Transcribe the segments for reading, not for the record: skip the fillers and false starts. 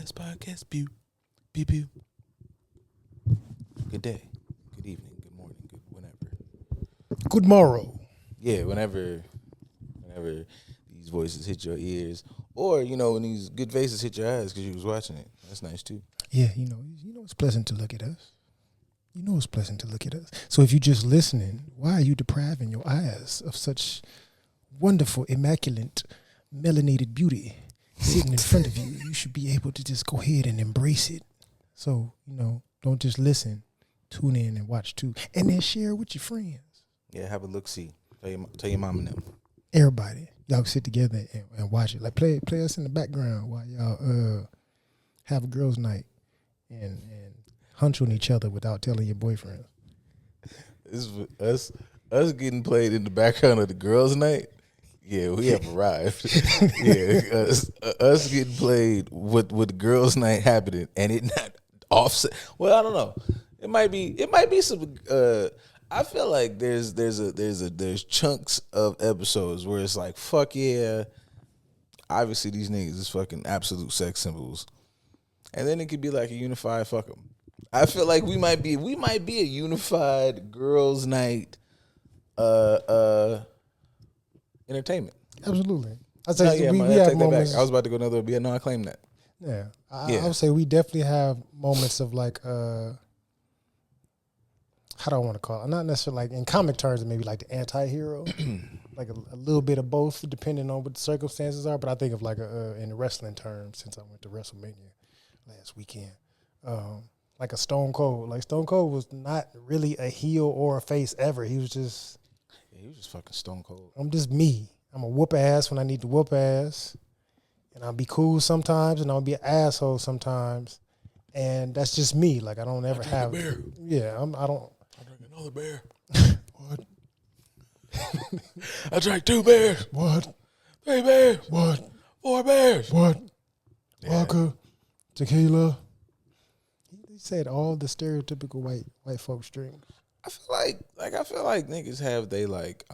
best podcast. Pew, pew, pew. Good day, good evening, good morning, good whenever. Good morrow. Yeah, whenever these voices hit your ears, or when these good faces hit your eyes because you was watching it. That's nice too. Yeah, you know it's pleasant to look at us. You know it's pleasant to look at us. So if you're just listening, why are you depriving your eyes of such wonderful, immaculate, melanated beauty sitting in front of you? You should be able to just go ahead and embrace it. So, don't just listen. Tune in and watch too. And then share with your friends. Yeah, have a look. See, tell your mom and them. Everybody. Y'all can sit together and watch it. Like play us in the background while y'all have a girls' night and hunch on each other without telling your boyfriend. This is us getting played in the background of the girls' night. Yeah, we have arrived. Yeah, us getting played with the girls' night happening, and it not offset. Well, I don't know. It might be some. I feel like there's chunks of episodes where it's like, fuck yeah. Obviously, these niggas is fucking absolute sex symbols, and then it could be like a unified fuck 'em. I feel like we might be a unified girls' night, entertainment. Absolutely. I No, say yeah, we I have take that back. moments. I was about to go another way, but yeah, no, I claim that. Yeah, I Yeah. would say we definitely have moments of like, how do I want to call it? Not necessarily like in comic terms, maybe like the anti-hero, like a little bit of both, depending on what the circumstances are. But I think of like in wrestling terms, since I went to WrestleMania last weekend, like a Stone Cold. Like Stone Cold was not really a heel or a face ever. He was just, Yeah, he was just fucking stone cold. I'm just me. I'm a whoop ass when I need to whoop ass. And I'll be cool sometimes, and I'll be an asshole sometimes, and that's just me. Like I don't ever have. beer. Yeah, I don't. I drank another beer. What? I drank 2 beers, What? 3 beers, What? 4 beers. What? Yeah. Vodka, tequila. He said all the stereotypical white folks drink. I feel like niggas have they like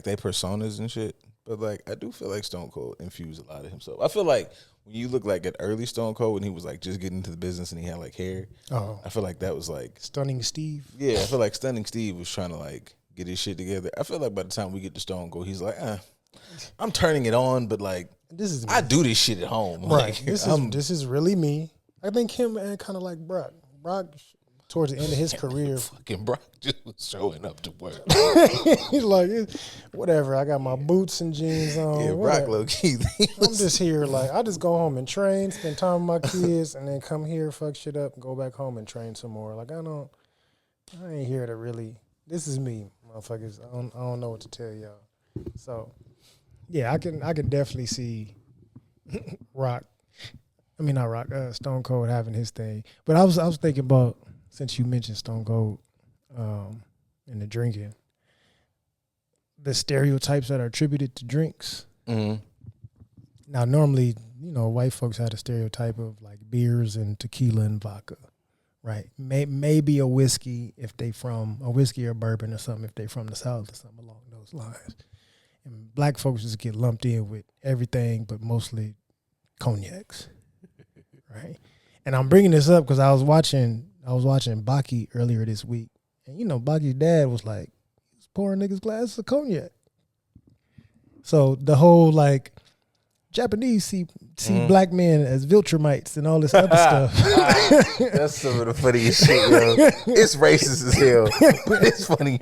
they personas and shit. But like I do feel like Stone Cold infused a lot of himself. I feel like when you look like at early Stone Cold when he was like just getting into the business and he had like hair, Oh, I feel like that was like Stunning Steve. yeah, I feel like Stunning Steve was trying to like get his shit together. I feel like by the time we get to Stone Cold, he's like, I'm turning it on, but like This is me. I do this shit at home. Right. Like, This is really me. I think him and kind of like Brock. Brock towards the end of his career, fucking Brock just was showing up to work. he's like, whatever. I got my boots and jeans on. Yeah, whatever. Brock low key. I'm just here, like, I just go home and train, spend time with my kids, and then come here, fuck shit up, and go back home and train some more. Like, I ain't here to really, this is me, motherfuckers. I don't know what to tell y'all. So, yeah, I can definitely see Stone Cold having his thing. But I was thinking about, since you mentioned Stone Cold and the drinking, the stereotypes that are attributed to drinks. Mm-hmm. Now, normally, white folks had a stereotype of like beers and tequila and vodka, right? Maybe a whiskey or bourbon or something if they from the South or something along those lines. And black folks just get lumped in with everything, but mostly cognacs, right? And I'm bringing this up because I was watching Baki earlier this week, and Baki's dad was like, he was pouring niggas glasses of cognac. So the whole like Japanese see black men as Viltrumites and all this other stuff. That's some of the funniest shit, yo. It's racist as hell, but it's funny.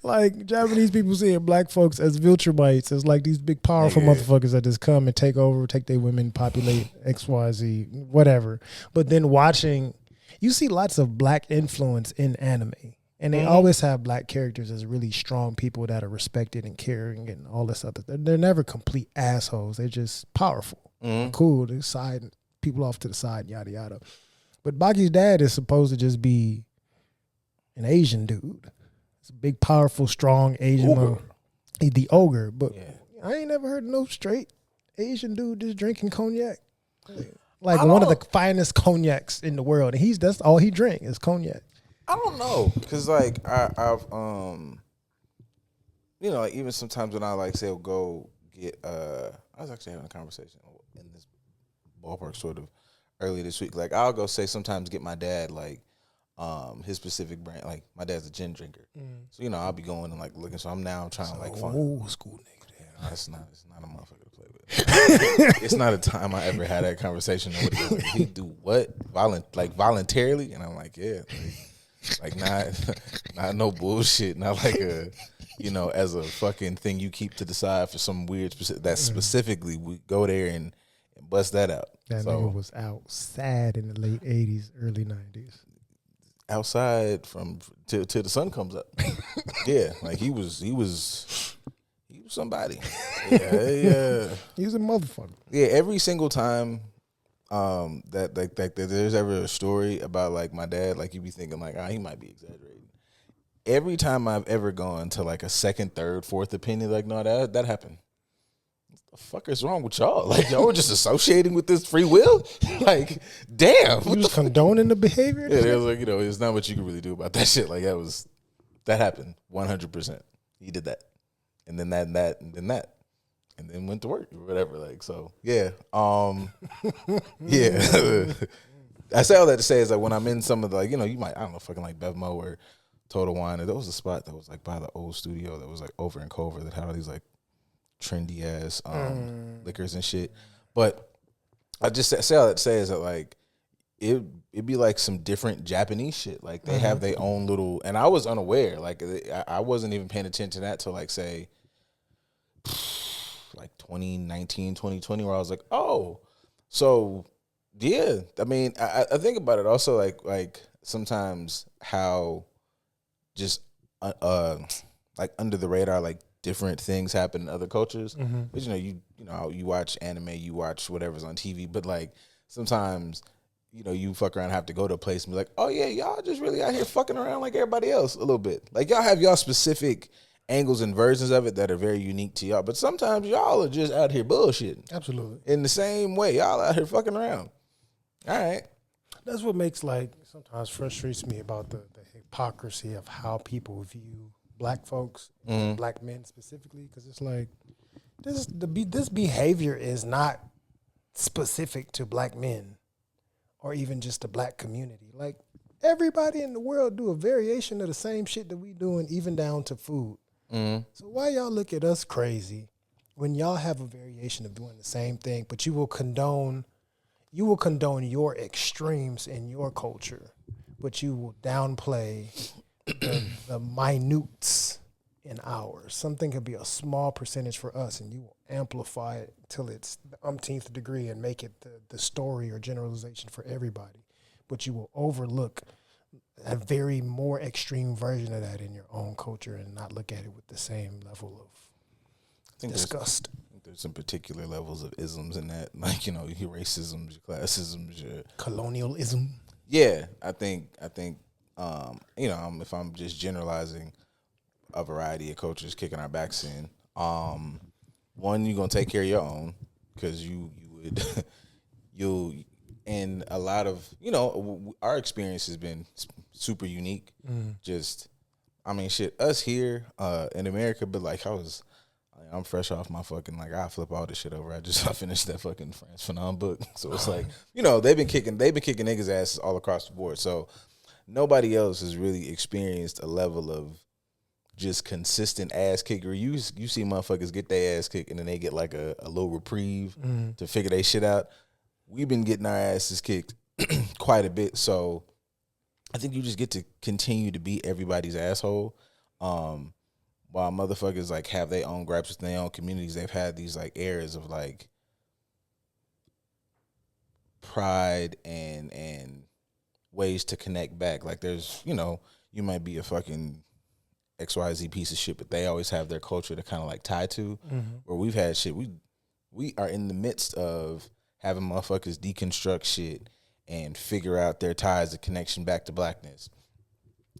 Like Japanese people seeing black folks as Viltrumites, as like these big powerful motherfuckers that just come and take over, take their women, populate XYZ, whatever. But then you see lots of black influence in anime. And they always have black characters as really strong people that are respected and caring and all this other. They're never complete assholes. They're just powerful, cool. They side people off to the side, yada yada. But Baki's dad is supposed to just be an Asian dude. It's a big, powerful, strong Asian. He's the ogre. But I ain't never heard no straight Asian dude just drinking cognac. Like one of the finest cognacs in the world, and that's all he drink is cognac. I don't know, cause like I've like even sometimes when I like say go get I was actually having a conversation in this ballpark sort of earlier this week. Like I'll go say sometimes get my dad like his specific brand. Like my dad's a gin drinker, so you know I'll be going and like looking. So I'm now trying to like find old school nigga. no, it's not a motherfucker to play with. It's not a time I ever had that conversation. Nobody goes, like, he do what? Voluntarily? And I'm like, yeah. Like not no bullshit. Not like a, you know, as a fucking thing you keep to the side for some weird that specifically we go there and bust that out. That nigga was outside in the late 80s, early 90s. Outside from till the sun comes up. Yeah, like he was somebody. Yeah. He was a motherfucker. Yeah, every single time that there's ever a story about like my dad, like you be thinking like, he might be exaggerating. Every time I've ever gone to like a second, third, fourth opinion, like, no, that happened. What the fuck is wrong with y'all? Like y'all were just associating with this free will? Like, damn. You was condoning the behavior? Yeah, it was like, you know, it's not what you can really do about that shit. Like that happened 100%. He did that. And then that, and that, and then that. And then went to work or whatever. Like, so, yeah. Yeah. I say all that to say is like when I'm in some of the, like, you know, you might, I don't know, fucking like Bevmo or Total Wine. There was a spot that was like by the old studio that was like over in Culver that had all these like trendy ass liquors and shit. But I just say all that to say is that like, it'd be like some different Japanese shit. Like they have their own little, and I was unaware. Like I wasn't even paying attention to that till like say, like 2019, 2020, where I was like, oh, so yeah. I mean, I think about it also like sometimes how just like under the radar, like different things happen in other cultures. But you know, you watch anime, you watch whatever's on TV, but like sometimes, you know, you fuck around and have to go to a place and be like, oh yeah, y'all just really out here fucking around like everybody else a little bit. Like y'all have y'all specific angles and versions of it that are very unique to y'all. But sometimes y'all are just out here bullshitting. Absolutely. In the same way, y'all out here fucking around. All right. That's what makes like sometimes frustrates me about the hypocrisy of how people view black folks, black men specifically, because it's like this behavior is not specific to black men or even just the black community. Like everybody in the world do a variation of the same shit that we doing, even down to food. So why y'all look at us crazy when y'all have a variation of doing the same thing, but you will condone your extremes in your culture, but you will downplay the minutes in ours. Something could be a small percentage for us, and you will amplify it till it's the umpteenth degree and make it the story or generalization for everybody. But you will overlook a very more extreme version of that in your own culture and not look at it with the same level of disgust. There's some particular levels of isms in that, like, you know, your racisms, your classisms, your colonialism. Yeah, I think, you know, if I'm just generalizing a variety of cultures kicking our backs in, one, you're gonna take care of your own because you would, and a lot of, you know, our experience has been super unique. Just, I mean, shit, us here in America, but like I'm fresh off my fucking, like, I flip all this shit over. I finished that fucking Frantz Fanon book. So it's like, you know, they've been kicking niggas' asses all across the board. So nobody else has really experienced a level of just consistent ass kickery. You see motherfuckers get their ass kicked and then they get like a little reprieve to figure their shit out. We've been getting our asses kicked quite a bit. So I think you just get to continue to be everybody's asshole. While motherfuckers like have their own gripes within their own communities, they've had these like eras of like pride and ways to connect back. Like there's, you know, you might be a fucking XYZ piece of shit, but they always have their culture to kind of like tie to. Where we've had shit, we are in the midst of having motherfuckers deconstruct shit and figure out their ties, the connection back to blackness.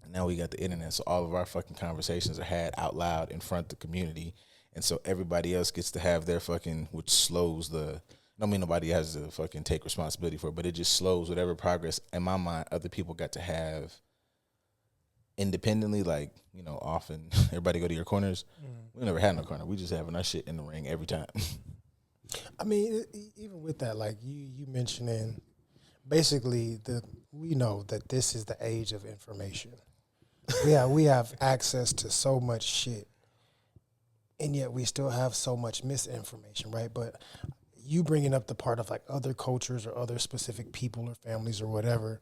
And now we got the internet, so all of our fucking conversations are had out loud in front of the community. And so everybody else gets to have their fucking, which slows the, I mean, nobody has to fucking take responsibility for it, but it just slows whatever progress, in my mind, other people got to have independently. Like, you know, often everybody go to your corners. We never had no corner. We just having our shit in the ring every time. I mean, even with that, like you mentioning, basically we know that this is the age of information. We have access to so much shit, and yet we still have so much misinformation, right? But you bringing up the part of like other cultures or other specific people or families or whatever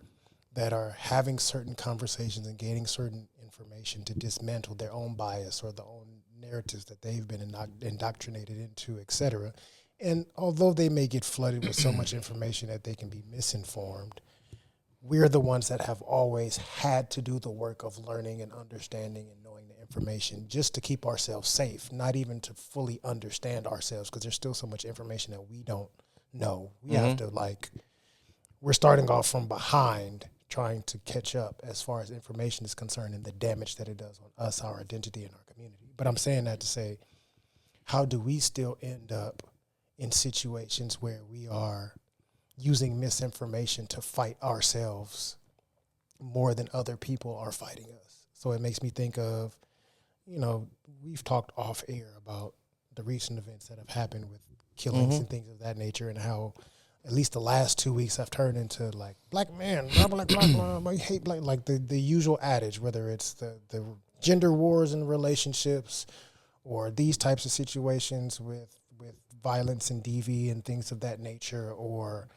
that are having certain conversations and gaining certain information to dismantle their own bias or the own narratives that they've been indoctrinated into, et cetera. And although they may get flooded with so much information that they can be misinformed, we're the ones that have always had to do the work of learning and understanding and knowing the information just to keep ourselves safe, not even to fully understand ourselves, because there's still so much information that we don't know. We have to, like, we're starting off from behind trying to catch up as far as information is concerned and the damage that it does on us, our identity, and our community. But I'm saying that to say, how do we still end up in situations where we are using misinformation to fight ourselves more than other people are fighting us? So it makes me think of, we've talked off air about the recent events that have happened with killings and things of that nature, and how at least the last 2 weeks have turned into like black man, blah, blah, blah, blah, blah, hate black, like the usual adage, whether it's the gender wars in relationships or these types of situations with violence and DV and things of that nature, or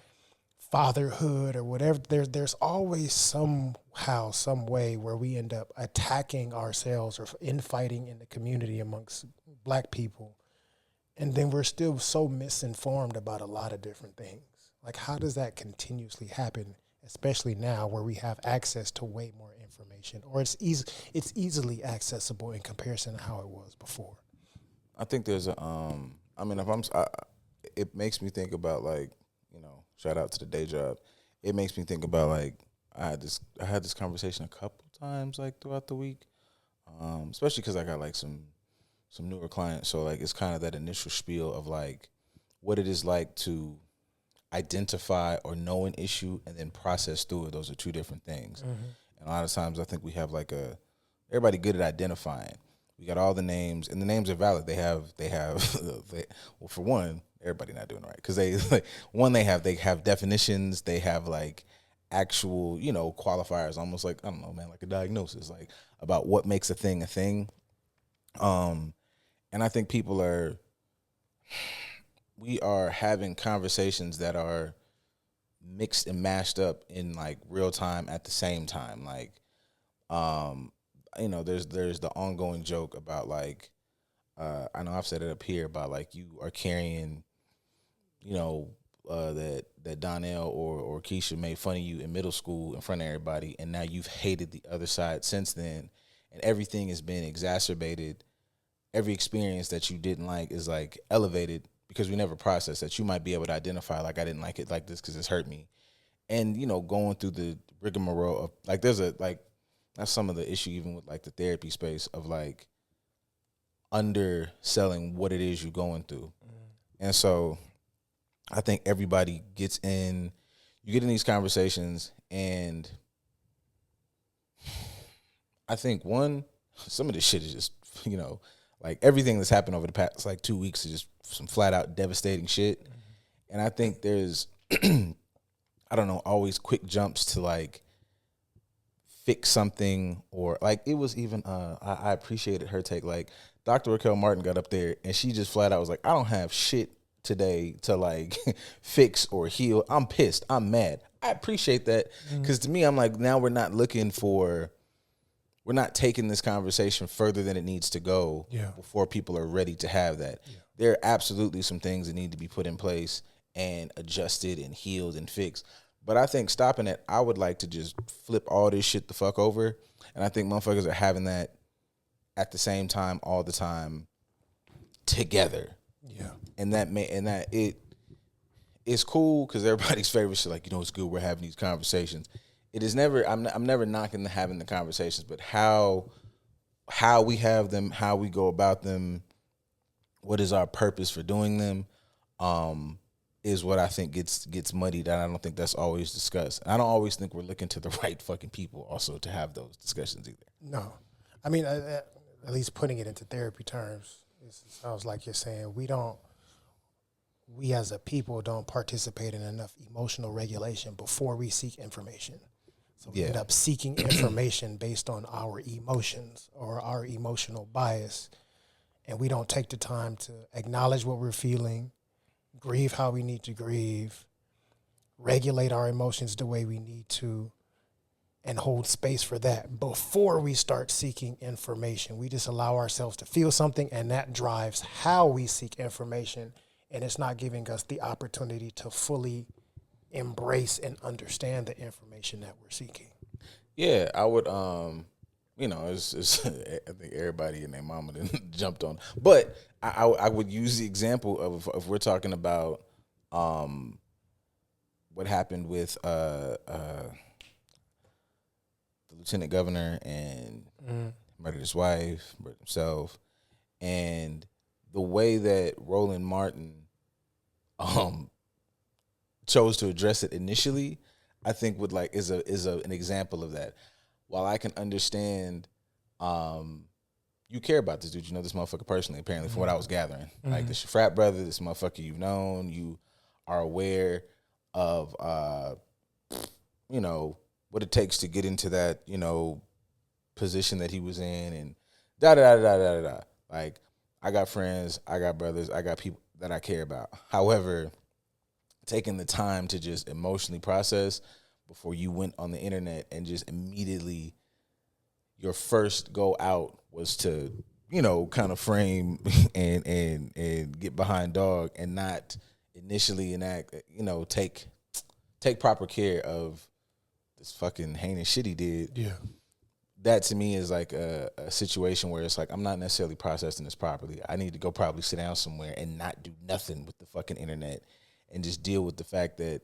fatherhood or whatever. There's always somehow, some way where we end up attacking ourselves or infighting in the community amongst black people. And then we're still so misinformed about a lot of different things. Like, how does that continuously happen, especially now where we have access to way more information, or it's easily accessible in comparison to how it was before? I think there's a, I mean, it makes me think about, like, shout out to the day job. It makes me think about, like, I had this conversation a couple times, like, throughout the week, especially because I got, like, some newer clients. So, like, it's kind of that initial spiel of, like, what it is like to identify or know an issue and then process through it. Those are two different things. And a lot of times I think we have, like, everybody good at identifying. We got all the names, and the names are valid. They have well, for one, everybody not doing it right, because they have definitions. They have, like, actual, qualifiers, almost like, I don't know, man, like a diagnosis, like, about what makes a thing a thing. And I think we are having conversations that are mixed and mashed up in, like, real time at the same time. Like, there's the ongoing joke about, like, I know I've said it up here about, like, you are carrying, that Donnell or Keisha made fun of you in middle school in front of everybody, and now you've hated the other side since then, and everything has been exacerbated. Every experience that you didn't like is, like, elevated because we never processed that. You might be able to identify, like, I didn't like it like this because it's hurt me. And, going through the rigmarole of, like, that's some of the issue even with, like, the therapy space of, like, underselling what it is you're going through. And so I think everybody gets in, you get in these conversations, and I think, some of this shit is just, like, everything that's happened over the past, like, 2 weeks is just some flat out devastating shit. And I think there's, I don't know, always quick jumps to, like, fix something, or, like, it was even, I appreciated her take. Like, Dr. Raquel Martin got up there, and she just flat out was like, I don't have shit today to, like, fix or heal. I'm pissed. I'm mad. I appreciate that, because to me, I'm like, now we're not taking this conversation further than it needs to go before people are ready to have that. Yeah. There are absolutely some things that need to be put in place and adjusted and healed and fixed. But I think stopping it, I would like to just flip all this shit the fuck over. And I think motherfuckers are having that at the same time all the time together. Yeah. And it's cool because everybody's favorite shit, like, it's good we're having these conversations. It is never, I'm never knocking having the conversations, but how we have them, how we go about them, what is our purpose for doing them, is what I think gets muddied, and I don't think that's always discussed. And I don't always think we're looking to the right fucking people also to have those discussions either. No. I mean, at least putting it into therapy terms, it sounds like you're saying we as a people don't participate in enough emotional regulation before we seek information. So we end up seeking information based on our emotions or our emotional bias. And we don't take the time to acknowledge what we're feeling, grieve how we need to grieve, regulate our emotions the way we need to, and hold space for that before we start seeking information. We just allow ourselves to feel something, and that drives how we seek information. And it's not giving us the opportunity to fully embrace and understand the information that we're seeking. Yeah, I would. It's I think everybody and their mama then jumped on, but I would use the example of if we're talking about what happened with the lieutenant governor and murdered his wife, murdered himself, and the way that Roland Martin chose to address it initially, I think would is an example of that. While I can understand, you care about this dude, you know this motherfucker personally, apparently, from what I was gathering. Like, this your frat brother, this motherfucker you've known, you are aware of, what it takes to get into that, position that he was in, and da-da-da-da-da-da-da. Like, I got friends, I got brothers, I got people that I care about. However, taking the time to just emotionally process before you went on the internet and just immediately your first go out was to, kind of frame and get behind dog and not initially enact, take proper care of this fucking heinous shit he did. Yeah. That to me is like a situation where it's like, I'm not necessarily processing this properly. I need to go probably sit down somewhere and not do nothing with the fucking internet and just deal with the fact that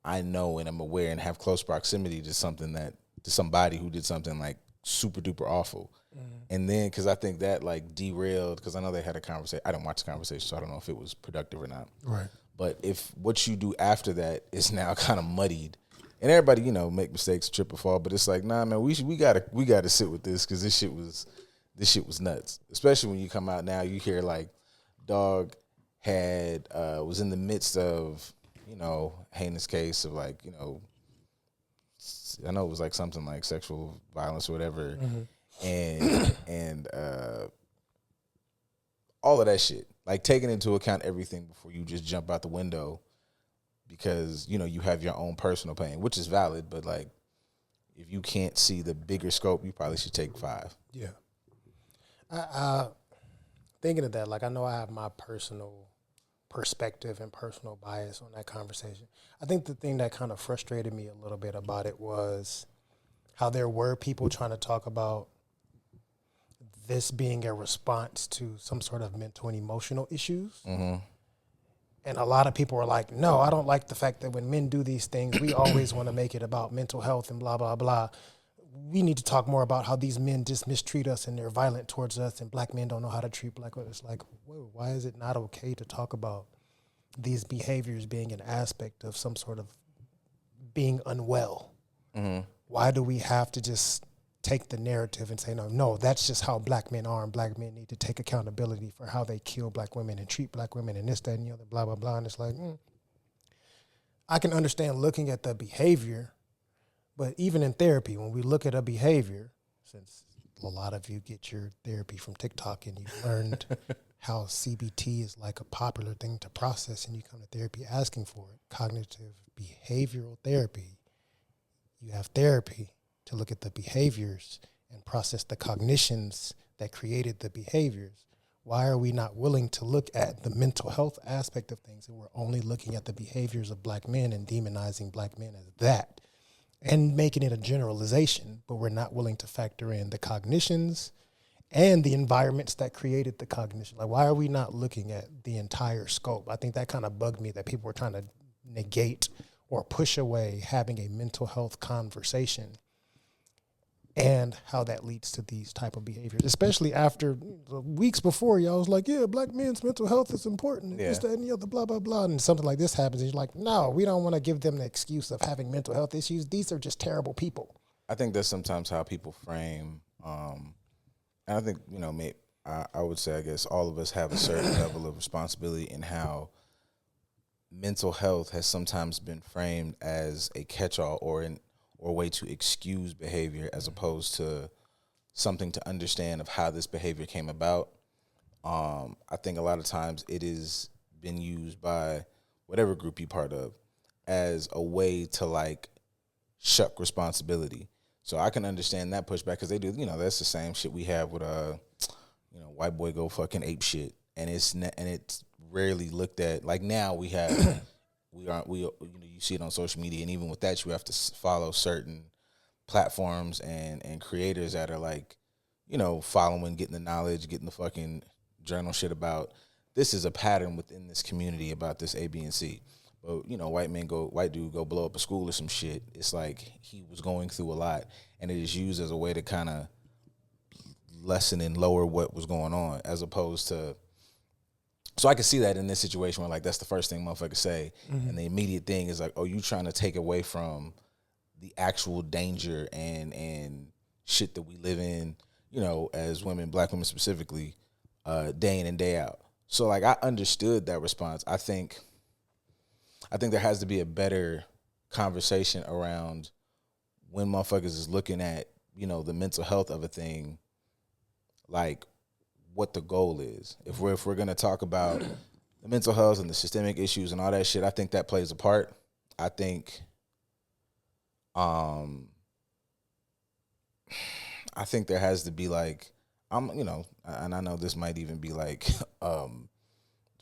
I know and I'm aware and have close proximity to somebody who did something like super duper awful. And then, because I think that like derailed, because I know they had a conversation. I didn't watch the conversation, so I don't know if it was productive or not. Right. But if what you do after that is now kind of muddied, and everybody, make mistakes, trip or fall, but it's like, nah, man, we gotta sit with this, because this shit was nuts. Especially when you come out now, you hear like, dog was in the midst of, heinous case of like, I know it was like something like sexual violence or whatever, and all of that shit, like taking into account everything before you just jump out the window. Because, you have your own personal pain, which is valid, but, like, if you can't see the bigger scope, you probably should take 5. Yeah. Thinking of that, like, I know I have my personal perspective and personal bias on that conversation. I think the thing that kind of frustrated me a little bit about it was how there were people trying to talk about this being a response to some sort of mental and emotional issues. And a lot of people are like, no, I don't like the fact that when men do these things, we always want to make it about mental health and blah, blah, blah. We need to talk more about how these men just mistreat us and they're violent towards us, and black men don't know how to treat black women. It's like, whoa, why is it not okay to talk about these behaviors being an aspect of some sort of being unwell? Why do we have to just take the narrative and say, no, that's just how black men are, and black men need to take accountability for how they kill black women and treat black women and this, that, and the other, blah, blah, blah. And it's like, I can understand looking at the behavior, but even in therapy, when we look at a behavior, since a lot of you get your therapy from TikTok and you learned how CBT is like a popular thing to process, and you come to therapy asking for it, cognitive behavioral therapy, you have therapy to look at the behaviors and process the cognitions that created the behaviors. Why are we not willing to look at the mental health aspect of things, and we're only looking at the behaviors of black men and demonizing black men as that and making it a generalization, but we're not willing to factor in the cognitions and the environments that created the cognition? Like, why are we not looking at the entire scope? I think that kind of bugged me, that people were trying to negate or push away having a mental health conversation and how that leads to these type of behaviors, especially after the weeks before y'all was like, yeah, black men's mental health is important, this, that, and the other, blah, blah, blah, and something like this happens, and you're like, no, we don't want to give them the excuse of having mental health issues. These are just terrible people. I think that's sometimes how people frame, and I think, I would say, I guess all of us have a certain level of responsibility in how mental health has sometimes been framed as a catch-all or a way to excuse behavior as opposed to something to understand of how this behavior came about. I think a lot of times it is been used by whatever group you're part of as a way to like shuck responsibility. So I can understand that pushback because they do, that's the same shit we have with white boy go fucking ape shit, and it's rarely looked at. Like now we have you see it on social media, and even with that you have to follow certain platforms and creators that are like, following, getting the knowledge, getting the fucking journal shit about this is a pattern within this community about this A, B, and C. But white dude go blow up a school or some shit. It's like he was going through a lot, and it is used as a way to kind of lessen and lower what was going on, as opposed to. So I can see that in this situation where like that's the first thing motherfuckers say, and the immediate thing is like, oh, you trying to take away from the actual danger and shit that we live in, as women, black women specifically, day in and day out. So like I understood that response. I think there has to be a better conversation around when motherfuckers is looking at, the mental health of a thing, like what the goal is. If we're gonna talk about the mental health and the systemic issues and all that shit, I think that plays a part. I think there has to be like, and I know this might even be like from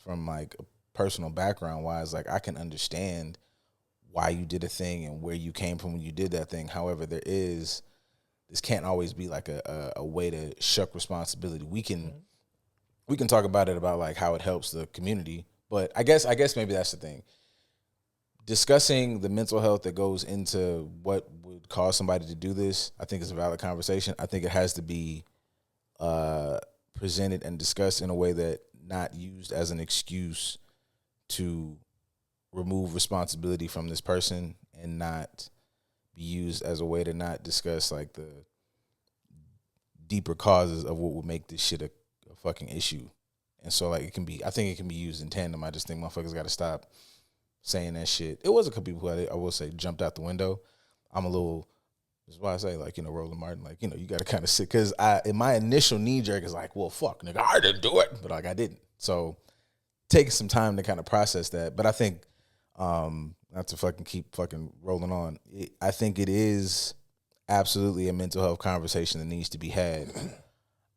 like a personal background wise, like I can understand why you did a thing and where you came from when you did that thing. However, this can't always be like a way to shuck responsibility. We can talk about it about like how it helps the community, but I guess maybe that's the thing. Discussing the mental health that goes into what would cause somebody to do this, I think is a valid conversation. I think it has to be presented and discussed in a way that not used as an excuse to remove responsibility from this person, and not be used as a way to not discuss like the deeper causes of what would make this shit a fucking issue. And so like I think it can be used in tandem. I just think motherfuckers got to stop saying that shit. It was a couple people who I will say jumped out the window. That's why I say like, Roland Martin, like, you got to kind of sit, because in my initial knee jerk is like, well, fuck, nigga, I didn't do it. But like I didn't. So taking some time to kind of process that. But I think, not to fucking keep fucking rolling on, I think it is absolutely a mental health conversation that needs to be had.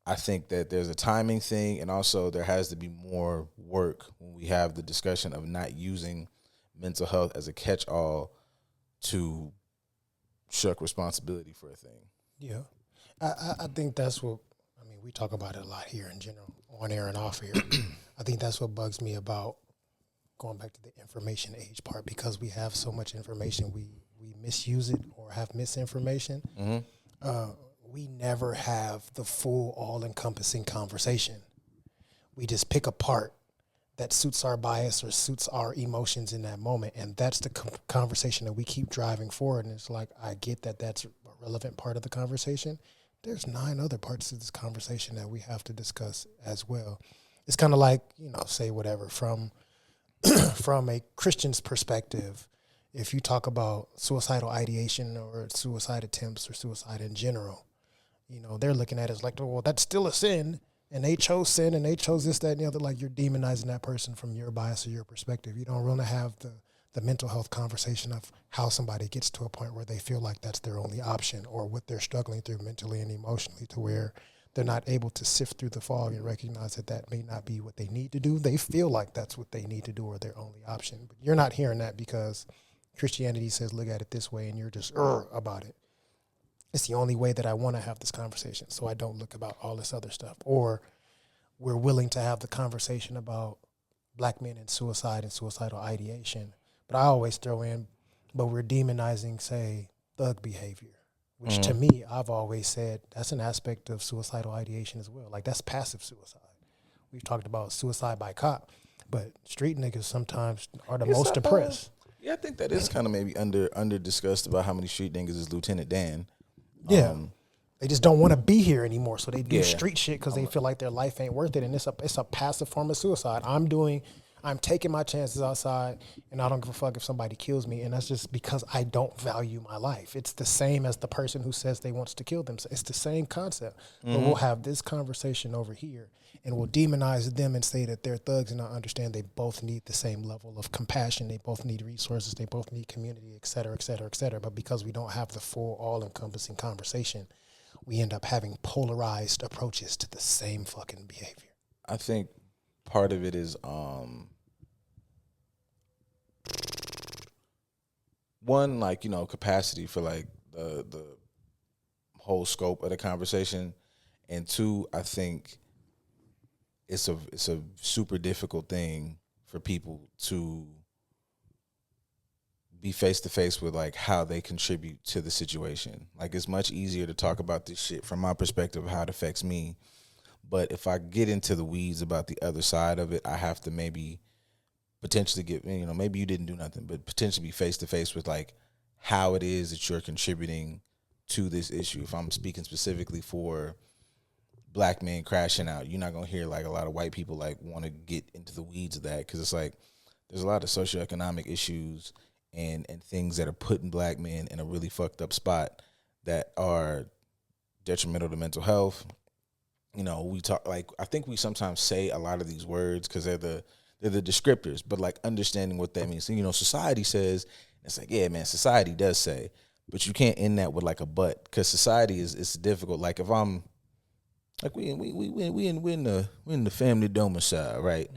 I think that there's a timing thing, and also there has to be more work when we have the discussion of not using mental health as a catch-all to shuck responsibility for a thing. Yeah. I think that's what, we talk about it a lot here in general, on air and off air. I think that's what bugs me about going back to the information age part, because we have so much information, we misuse it or have misinformation. We never have the full, all-encompassing conversation. We just pick a part that suits our bias or suits our emotions in that moment, and that's the conversation that we keep driving forward. And it's like, I get that that's a relevant part of the conversation. There's 9 other parts of this conversation that we have to discuss as well. It's kind of like, say whatever, from a Christian's perspective, if you talk about suicidal ideation or suicide attempts or suicide in general, they're looking at it as like, well, that's still a sin, and they chose sin, and they chose this, that, and the other. Like, you're demonizing that person from your bias or your perspective. You don't really have the mental health conversation of how somebody gets to a point where they feel like that's their only option, or what they're struggling through mentally and emotionally, to where they're not able to sift through the fog and recognize that may not be what they need to do. They feel like that's what they need to do or their only option. But you're not hearing that because Christianity says, look at it this way, and you're just about it. It's the only way that I want to have this conversation, so I don't look about all this other stuff. Or we're willing to have the conversation about black men and suicide and suicidal ideation. But I always throw in, but we're demonizing, say, thug behavior, which to me, I've always said that's an aspect of suicidal ideation as well. Like, that's passive suicide. We've talked about suicide by cop, but street niggas sometimes are the most depressed. Yeah, I think that is kind of maybe under discussed about how many street niggas is Lieutenant Dan. Yeah. They just don't want to be here anymore, so they do street shit because they feel like their life ain't worth it, and it's a passive form of suicide. I'm I'm taking my chances outside, and I don't give a fuck if somebody kills me. And that's just because I don't value my life. It's the same as the person who says they wants to kill themselves. It's the same concept. But we'll have this conversation over here, and we'll demonize them and say that they're thugs, and not understand they both need the same level of compassion. They both need resources. They both need community, et cetera, et cetera, et cetera. But because we don't have the full, all-encompassing conversation, we end up having polarized approaches to the same fucking behavior. I think part of it is one, like, you know, capacity for like the whole scope of the conversation, and two, I think it's a super difficult thing for people to be face to face with, like, how they contribute to the situation. Like, it's much easier to talk about this shit from my perspective of how it affects me, but if I get into the weeds about the other side of it, I have to maybe potentially get, you know, maybe you didn't do nothing, but potentially be face to face with like how it is that you're contributing to this issue. If I'm speaking specifically for black men crashing out, you're not gonna hear like a lot of white people like want to get into the weeds of that, because it's like there's a lot of socioeconomic issues and things that are putting black men in a really fucked up spot that are detrimental to mental health. You know, we talk, like, I think we sometimes say a lot of these words because they're the descriptors, but like understanding what that means. So, you know, society says, it's like, yeah, man, society does say, but you can't end that with like a but, because society is difficult. Like, if I'm like, we in the family domicile, right?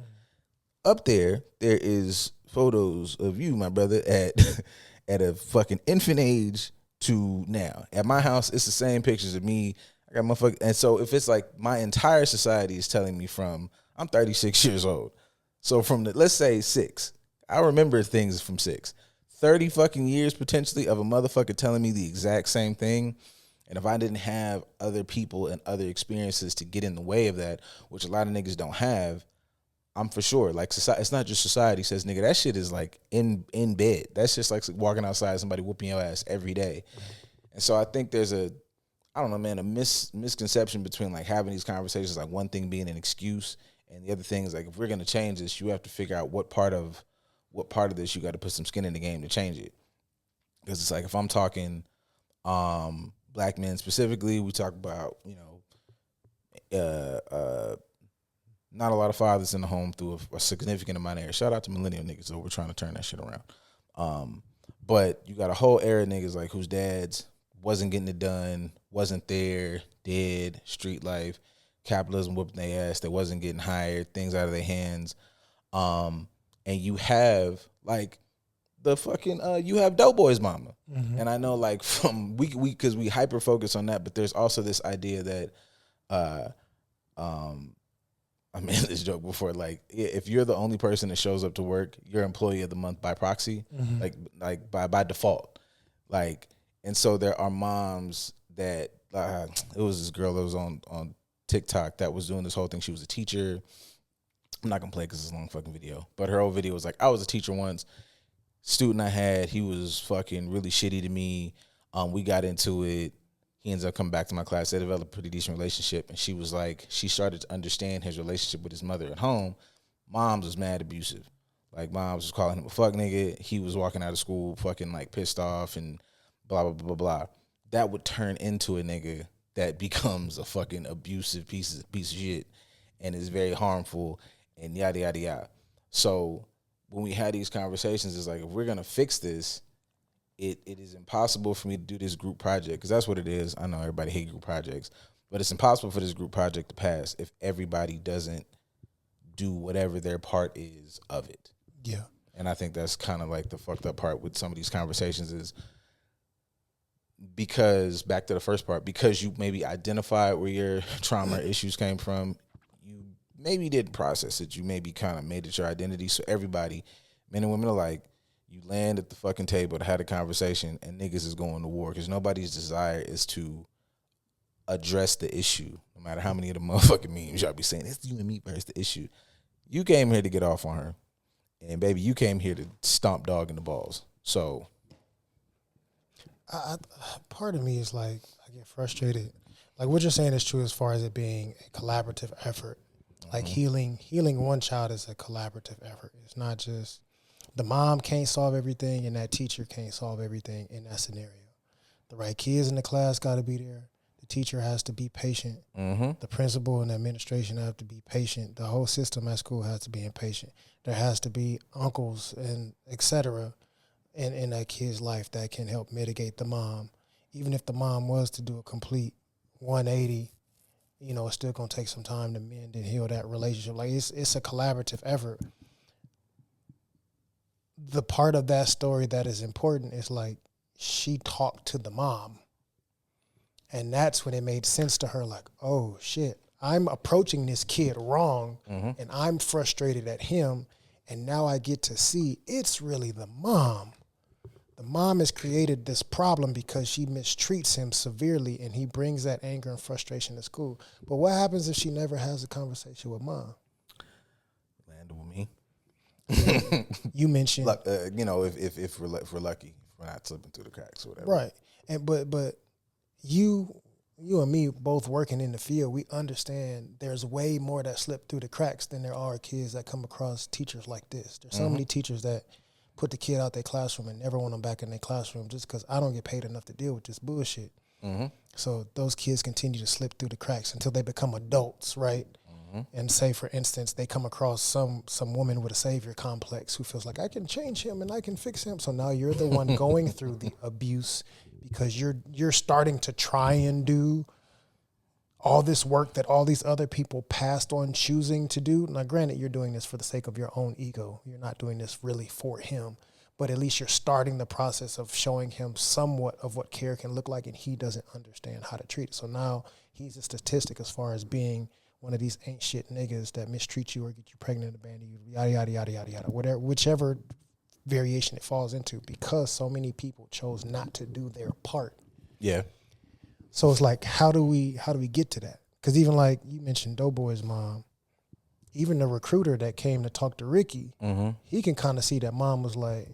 Up there is photos of you, my brother, at at a fucking infant age to now. At my house, it's the same pictures of me. I got motherfucker, and so if it's like my entire society is telling me from, I'm 36 years old. So from the, let's say 6, I remember things from 6. 30 fucking years potentially of a motherfucker telling me the exact same thing. And if I didn't have other people and other experiences to get in the way of that, which a lot of niggas don't have, I'm for sure, like, society, it's not just society says, nigga, that shit is like in bed. That's just like walking outside, somebody whooping your ass every day. And so I think there's a, I don't know, man, a misconception between like having these conversations, like one thing being an excuse, and the other thing is like, if we're gonna change this, you have to figure out what part of this you got to put some skin in the game to change it. Because it's like, if I'm talking black men specifically, we talk about, you know, not a lot of fathers in the home through a significant amount of era. Shout out to millennial niggas, though. We're trying to turn that shit around. But you got a whole era of niggas like whose dads wasn't getting it done, wasn't there, dead, street life, capitalism whooping their ass, they wasn't getting hired, things out of their hands. And you have like the fucking you have Doughboy's mama. Mm-hmm. And I know, like, from we because we hyper focus on that, but there's also this idea that I made this joke before, like, if you're the only person that shows up to work, you're employee of the month by proxy, mm-hmm. like by default. Like, and so there are moms that it was this girl that was on TikTok that was doing this whole thing. She was a teacher. I'm not gonna play because it's a long fucking video, but her whole video was like, I was a teacher once. Student I had, he was fucking really shitty to me. We got into it. He ends up coming back to my class. They developed a pretty decent relationship, and she was like, she started to understand his relationship with his mother at home. Mom's was mad abusive. Like, Mom's was calling him a fuck nigga. He was walking out of school fucking like pissed off and blah blah blah blah blah. That would turn into a nigga that becomes a fucking abusive piece of shit and is very harmful and yada yada yada. So when we had these conversations, it's like, if we're gonna fix this, it is impossible for me to do this group project, because that's what it is. I know everybody hate group projects, but it's impossible for this group project to pass if everybody doesn't do whatever their part is of it. Yeah. And I think that's kind of like the fucked up part with some of these conversations is, because back to the first part, because you maybe identified where your trauma issues came from, you maybe didn't process it. You maybe kind of made it your identity. So everybody, men and women alike, you land at the fucking table to have a conversation, and niggas is going to war, because nobody's desire is to address the issue, no matter how many of the motherfucking memes y'all be saying, it's you and me versus the issue. You came here to get off on her, and baby, you came here to stomp dog in the balls. So part of me is like, I get frustrated. Like, what you're saying is true as far as it being a collaborative effort. Like healing one child is a collaborative effort. It's not just the mom can't solve everything and that teacher can't solve everything in that scenario. The right kids in the class got to be there. The teacher has to be patient. The principal and the administration have to be patient. The whole system at school has to be impatient. There has to be uncles and et cetera in that kid's life that can help mitigate the mom. Even if the mom was to do a complete 180, you know, it's still going to take some time to mend and heal that relationship. Like, it's a collaborative effort. The part of that story that is important is, like, she talked to the mom. And that's when it made sense to her, like, oh, shit, I'm approaching this kid wrong, and I'm frustrated at him, and now I get to see it's really the mom. The mom has created this problem because she mistreats him severely, and he brings that anger and frustration to school. But what happens if she never has a conversation with mom? Land with me. You mentioned, you know, if we're lucky, if we're not slipping through the cracks or whatever. right? And but you and me both working in the field, we understand there's way more that slip through the cracks than there are kids that come across teachers like this. There's so many teachers that put the kid out their classroom and never want them back in their classroom just because I don't get paid enough to deal with this bullshit. So those kids continue to slip through the cracks until they become adults, right? And say, for instance, they come across some woman with a savior complex who feels like I can change him and I can fix him. So now you're the one going through the abuse because you're starting to try and do all this work that all these other people passed on choosing to do. Now, granted, you're doing this for the sake of your own ego. You're not doing this really for him. But at least you're starting the process of showing him somewhat of what care can look like, and he doesn't understand how to treat it. So now he's a statistic as far as being one of these ain't shit niggas that mistreat you or get you pregnant, abandon you, yada, yada, yada, yada, yada, whatever, whichever variation it falls into, because so many people chose not to do their part. Yeah. So it's like, how do we get to that? Because even like you mentioned Doughboy's mom, even the recruiter that came to talk to Ricky, he can kind of see that mom was like,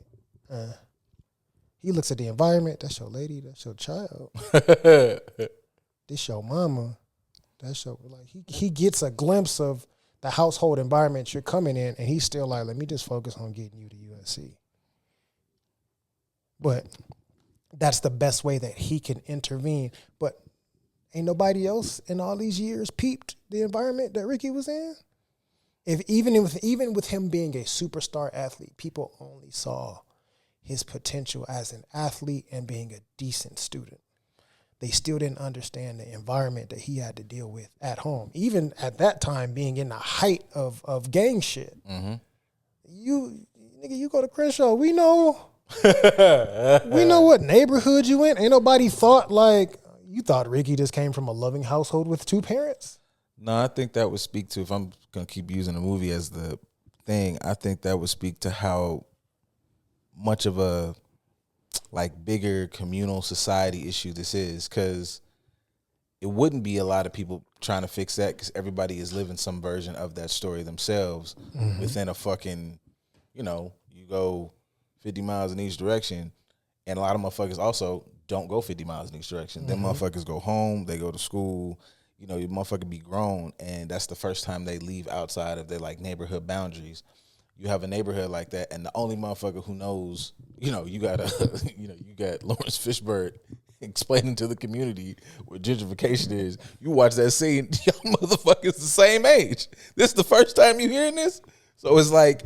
he looks at the environment, that's your lady, that's your child. This your mama. That's your, like, he gets a glimpse of the household environment you're coming in, and he's still like, let me just focus on getting you to USC. But that's the best way that he can intervene. But ain't nobody else in all these years peeped the environment that Ricky was in. Even with him being a superstar athlete, people only saw his potential as an athlete and being a decent student. They still didn't understand the environment that he had to deal with at home. Even at that time, being in the height of gang shit. You go to Crenshaw, we know what neighborhood you in. Ain't nobody thought like, you thought Ricky just came from a loving household with two parents? No, I think that would speak to, if I'm going to keep using the movie as the thing, I think that would speak to how much of a like bigger communal society issue this is, because it wouldn't be a lot of people trying to fix that because everybody is living some version of that story themselves within a fucking, you know, you go 50 miles in each direction, and a lot of motherfuckers also don't go 50 miles in each direction. Them motherfuckers go home, they go to school, you know, your motherfucker be grown, and that's the first time they leave outside of their like neighborhood boundaries. You have a neighborhood like that, and the only motherfucker who knows, you know, you got Lawrence Fishburne explaining to the community what gentrification is. You watch that scene, y'all motherfuckers the same age. This is the first time you hearing this? So it's like,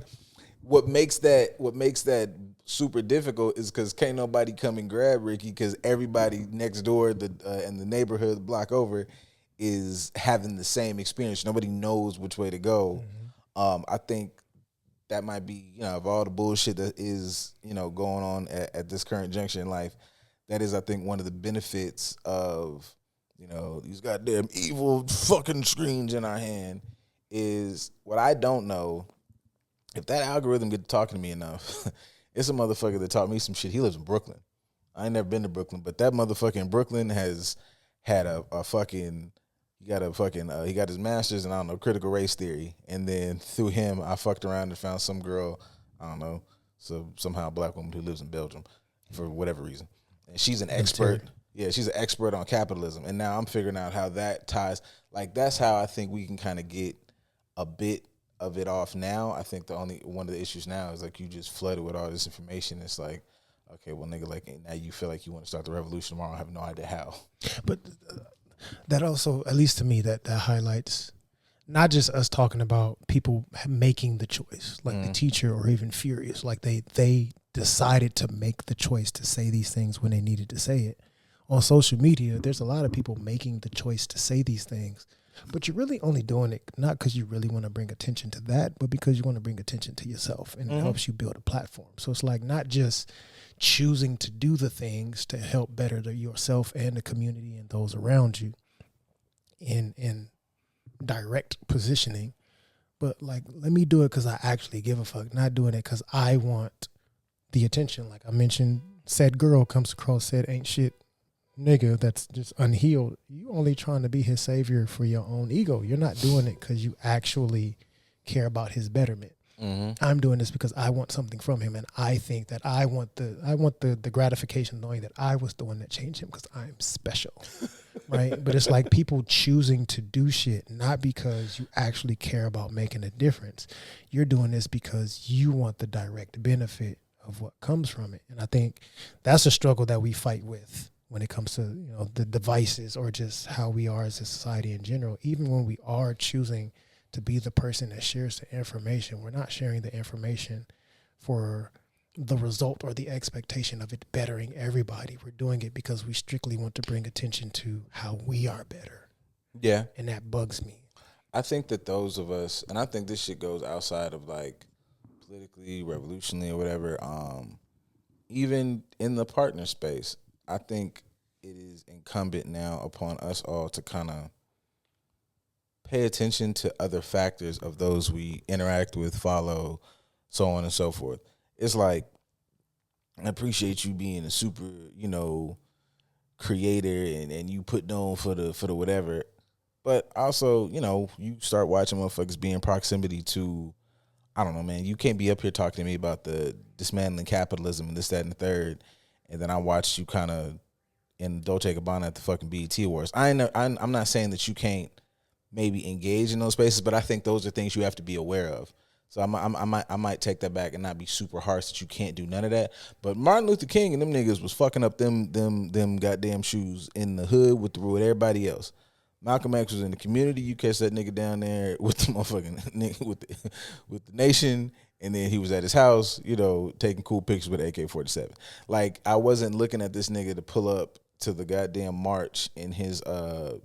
what makes that super difficult is because can't nobody come and grab Ricky because everybody next door in the neighborhood, the block over, is having the same experience. Nobody knows which way to go. I think that might be, you know, of all the bullshit that is, you know, going on at this current juncture in life, that is, I think, one of the benefits of, you know, these goddamn evil fucking screens in our hand is what I don't know. If that algorithm get to talking to me enough, it's a motherfucker that taught me some shit. He lives in Brooklyn. I ain't never been to Brooklyn, but that motherfucker in Brooklyn has had a fucking, he got his master's in, I don't know, critical race theory. And then through him, I fucked around and found some girl, I don't know, somehow a black woman who lives in Belgium for whatever reason. And she's an expert. Yeah, she's an expert on capitalism. And now I'm figuring out how that ties. Like, that's how I think we can kind of get a bit of it off now. I think one of the issues now is like you just flooded with all this information. It's like, okay, well, nigga, like now you feel like you want to start the revolution tomorrow. I have no idea how. But that also, at least to me, that highlights not just us talking about people making the choice, like the teacher or even Furious, like they decided to make the choice to say these things when they needed to say it. On social media, there's a lot of people making the choice to say these things, but you're really only doing it not because you really want to bring attention to that, but because you want to bring attention to yourself, and it helps you build a platform. So it's like not just choosing to do the things to help better yourself and the community and those around you in direct positioning, but like, let me do it because I actually give a fuck, not doing it because I want the attention. Like I mentioned, said girl comes across said ain't shit nigga that's just unhealed. You only trying to be his savior for your own ego. You're not doing it because you actually care about his betterment. I'm doing this because I want something from him, and I think that I want the gratification knowing that I was the one that changed him because I'm special, right? But it's like people choosing to do shit not because you actually care about making a difference. You're doing this because you want the direct benefit of what comes from it, and I think that's a struggle that we fight with when it comes to the devices or just how we are as a society in general. Even when we are choosing to be the person that shares the information, we're not sharing the information for the result or the expectation of it bettering everybody. We're doing it because we strictly want to bring attention to how we are better. Yeah. And that bugs me. I think that those of us, and I think this shit goes outside of like politically, revolutionary or whatever, even in the partner space, I think it is incumbent now upon us all to kind of pay attention to other factors of those we interact with, follow, so on and so forth. It's like, I appreciate you being a super, creator and you put on for the whatever. But also, you start watching motherfuckers be in proximity to, I don't know, man, you can't be up here talking to me about the dismantling capitalism and this, that, and the third. And then I watched you kind of in Dolce & Gabbana at the fucking BET Awards. I'm not saying that you can't maybe engage in those spaces, but I think those are things you have to be aware of. So I might take that back and not be super harsh that you can't do none of that. But Martin Luther King and them niggas was fucking up them goddamn shoes in the hood with everybody else. Malcolm X was in the community. You catch that nigga down there with the motherfucking with the nation, and then he was at his house, taking cool pictures with AK-47. Like, I wasn't looking at this nigga to pull up to the goddamn march in his fucking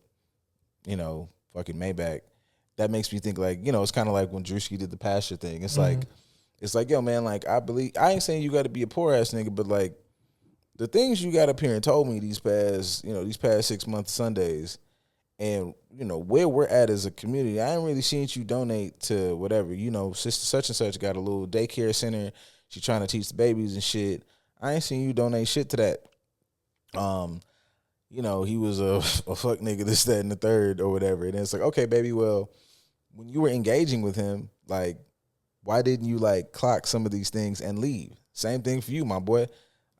Maybach. That makes me think like, it's kind of like when Drewski did the pasture thing. It's like, yo, man, like, I ain't saying you got to be a poor ass nigga, but like the things you got up here and told me these past 6 months Sundays, and where we're at as a community, I ain't really seen you donate to whatever. Sister such and such got a little daycare center. She trying to teach the babies and shit. I ain't seen you donate shit to that. He was a fuck nigga, this, that, and the third, or whatever. And it's like, okay, baby, well, when you were engaging with him, like, why didn't you, like, clock some of these things and leave? Same thing for you, my boy.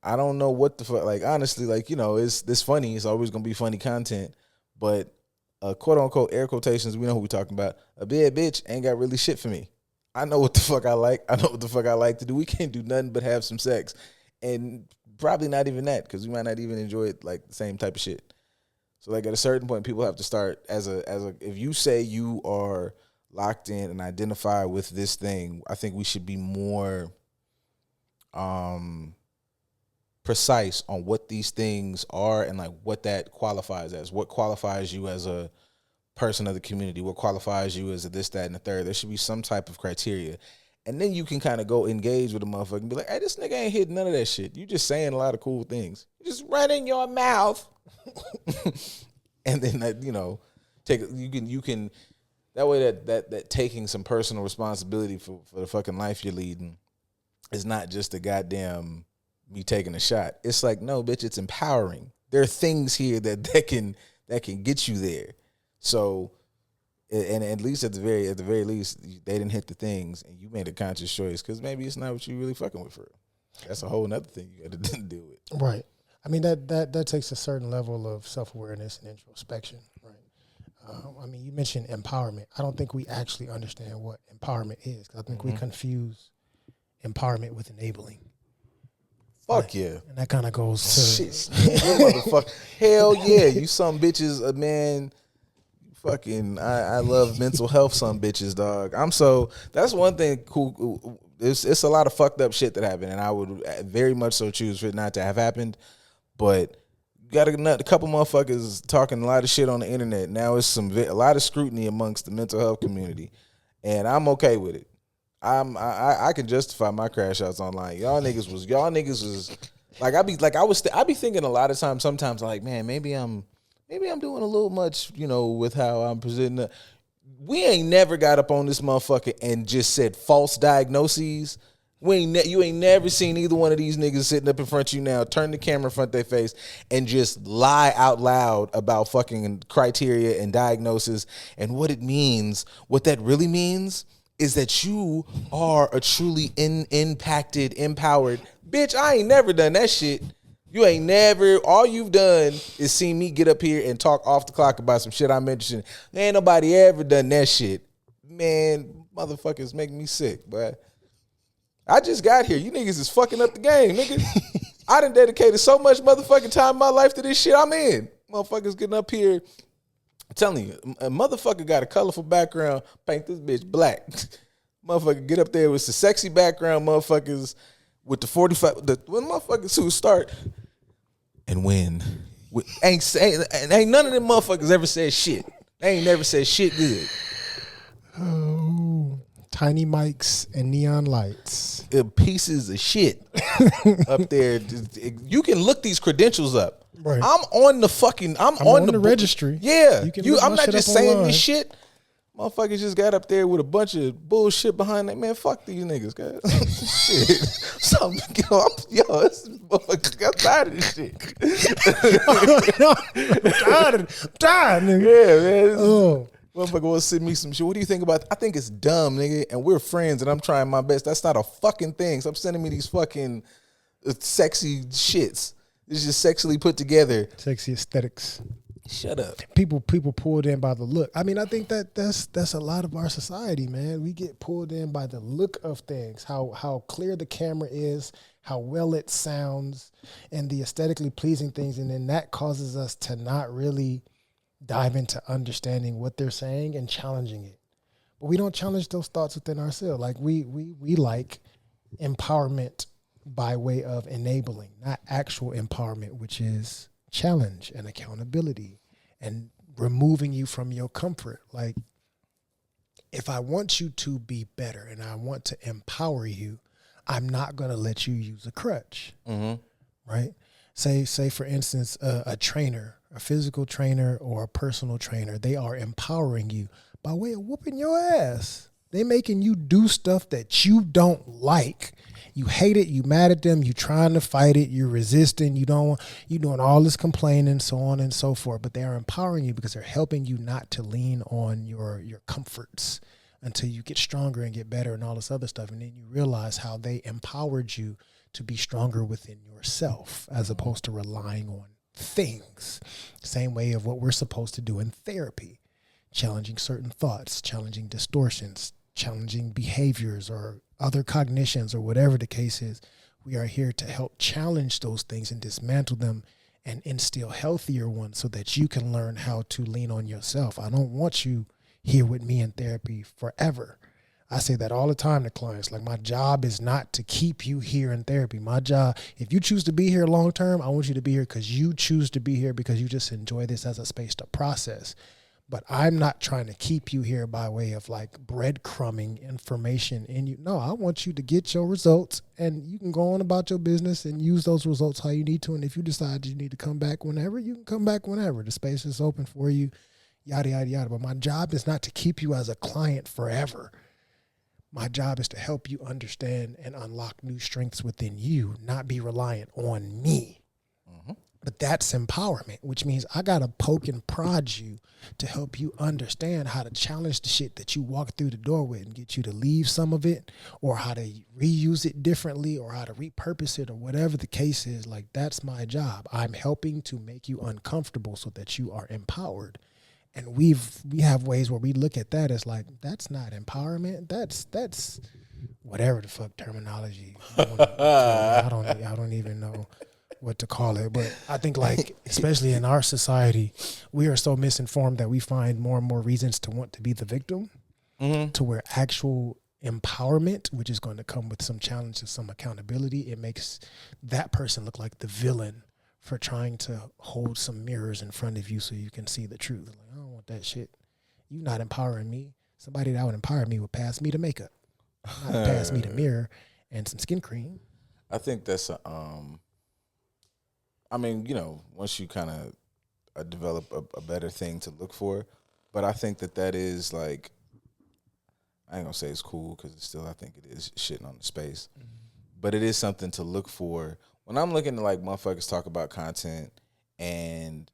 I don't know what the fuck, like, honestly, like, it's funny. It's always going to be funny content. But, quote-unquote, air quotations, we know who we talking about. A bad bitch ain't got really shit for me. I know what the fuck I like. I know what the fuck I like to do. We can't do nothing but have some sex. And probably not even that, because we might not even enjoy it like the same type of shit. So like at a certain point, people have to start as a if you say you are locked in and identify with this thing, I think we should be more precise on what these things are and like what that qualifies as. What qualifies you as a person of the community? What qualifies you as a this, that, and the third? There should be some type of criteria. And then you can kind of go engage with a motherfucker and be like, hey, this nigga ain't hitting none of that shit. You just saying a lot of cool things. You just running your mouth. And then that, you can that way that taking some personal responsibility for the fucking life you're leading is not just a goddamn me taking a shot. It's like, no, bitch, it's empowering. There are things here that can get you there. So, and at least at the very least, they didn't hit the things, and you made a conscious choice because maybe it's not what you really fucking with for real. That's a whole nother thing you got to deal with. Right. I mean that takes a certain level of self-awareness and introspection, right? I mean, you mentioned empowerment. I don't think we actually understand what empowerment is. 'Cause I think we confuse empowerment with enabling. Fuck yeah. And that kind of goes to Shit, man, you motherfucker. Hell yeah, you some bitches, man. Fucking, I love mental health. Some bitches, dog. That's one thing. Cool. It's a lot of fucked up shit that happened, and I would very much so choose for it not to have happened. But got a couple motherfuckers talking a lot of shit on the internet. Now it's a lot of scrutiny amongst the mental health community, and I'm okay with it. I can justify my crash outs online. Y'all niggas was like I be thinking a lot of times. Sometimes like, man, maybe I'm doing a little much, with how I'm presenting. We ain't never got up on this motherfucker and just said false diagnoses. You ain't never seen either one of these niggas sitting up in front of you now, turn the camera in front of their face, and just lie out loud about fucking criteria and diagnosis and what it means. What that really means is that you are a truly impacted, empowered bitch. I ain't never done that shit. You ain't never. All you've done is seen me get up here and talk off the clock about some shit I mentioned. Ain't nobody ever done that shit. Man, motherfuckers make me sick, but I just got here. You niggas is fucking up the game, nigga. I done dedicated so much motherfucking time in my life to this shit I'm in. Motherfuckers getting up here. I'm telling you, a motherfucker got a colorful background, paint this bitch black. Motherfucker get up there with some sexy background, motherfuckers with the 45, when motherfuckers who start and win. Ain't none of them motherfuckers ever said shit. They ain't never said shit good. Oh, tiny mics and neon lights. Pieces of shit up there. You can look these credentials up. Right. I'm on the registry. Yeah. You I'm not just saying online. this shit. Motherfuckers just got up there with a bunch of bullshit behind that. Man, fuck these niggas, guys. Shit. I'm tired of this shit. I'm tired, nigga. Yeah, man. Oh. Motherfucker want to send me some shit. What do you think about I think it's dumb, nigga, and we're friends, and I'm trying my best. That's not a fucking thing. Stop sending me these fucking sexy shits. It's just sexually put together. Sexy aesthetics. Shut up. People pulled in by the look. I mean, I think that's a lot of our society, man. We get pulled in by the look of things, how clear the camera is, how well it sounds, and the aesthetically pleasing things, and then that causes us to not really dive into understanding what they're saying and challenging it. But we don't challenge those thoughts within ourselves. Like we like empowerment by way of enabling, not actual empowerment, which is challenge and accountability and removing you from your comfort. Like, if I want you to be better and I want to empower you, I'm not going to let you use a crutch, right? Say for instance, a trainer, a physical trainer or a personal trainer, they are empowering you by way of whooping your ass. They making you do stuff that you don't like. You hate it. You mad at them. You trying to fight it. You're resisting. You doing all this complaining, so on and so forth. But they are empowering you because they're helping you not to lean on your comforts until you get stronger and get better and all this other stuff. And then you realize how they empowered you to be stronger within yourself as opposed to relying on things. Same way of what we're supposed to do in therapy, challenging certain thoughts, challenging distortions, challenging behaviors or other cognitions or whatever the case is. We are here to help challenge those things and dismantle them and instill healthier ones so that you can learn how to lean on yourself. I don't want you here with me in therapy forever. I say that all the time to clients. Like, my job is not to keep you here in therapy. My job, if you choose to be here long term, I want you to be here because you choose to be here because you just enjoy this as a space to process. But I'm not trying to keep you here by way of like breadcrumbing information in you. No, I want you to get your results and you can go on about your business and use those results how you need to. And if you decide you need to come back whenever, you can come back whenever. The space is open for you, yada, yada, yada. But my job is not to keep you as a client forever. My job is to help you understand and unlock new strengths within you, not be reliant on me. But that's empowerment, which means I got to poke and prod you to help you understand how to challenge the shit that you walk through the door with and get you to leave some of it or how to reuse it differently or how to repurpose it or whatever the case is. Like, that's my job. I'm helping to make you uncomfortable so that you are empowered. And we have ways where we look at that as like, that's not empowerment. That's whatever the fuck terminology. I don't even know what to call it. But I think, like, especially in our society, we are so misinformed that we find more and more reasons to want to be the victim, to where actual empowerment, which is going to come with some challenge and some accountability, it makes that person look like the villain for trying to hold some mirrors in front of you so you can see the truth. Like, I don't want that shit. You not empowering me. Somebody that would empower me would pass me the makeup, not pass me the mirror and some skin cream. I think that's I mean, you know, once you kind of develop a better thing to look for, but I think that is like, I ain't gonna say it's cool because it's still, I think it is shitting on the space, but it is something to look for. When I'm looking to like motherfuckers talk about content and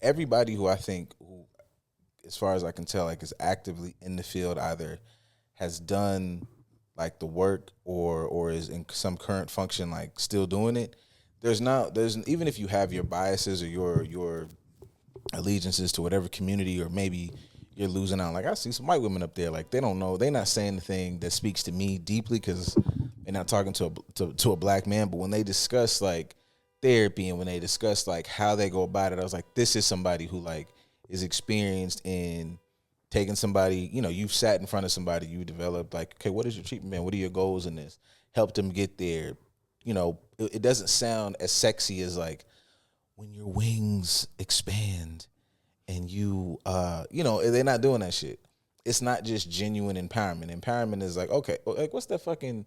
everybody who I think, who, as far as I can tell, like is actively in the field, either has done like the work or is in some current function, like still doing it. There's even if you have your biases or your allegiances to whatever community, or maybe you're losing out. Like I see some white women up there, like they don't know, they're not saying the thing that speaks to me deeply because they're not talking to a black man. But when they discuss like therapy and when they discuss like how they go about it, I was like, this is somebody who like is experienced in taking somebody, you know, you've sat in front of somebody, you developed like, okay, what is your treatment, man? What are your goals in this? Help them get there. You know, it doesn't sound as sexy as like when your wings expand and you know, they're not doing that shit. It's not just genuine empowerment. Empowerment is like, okay, like what's that fucking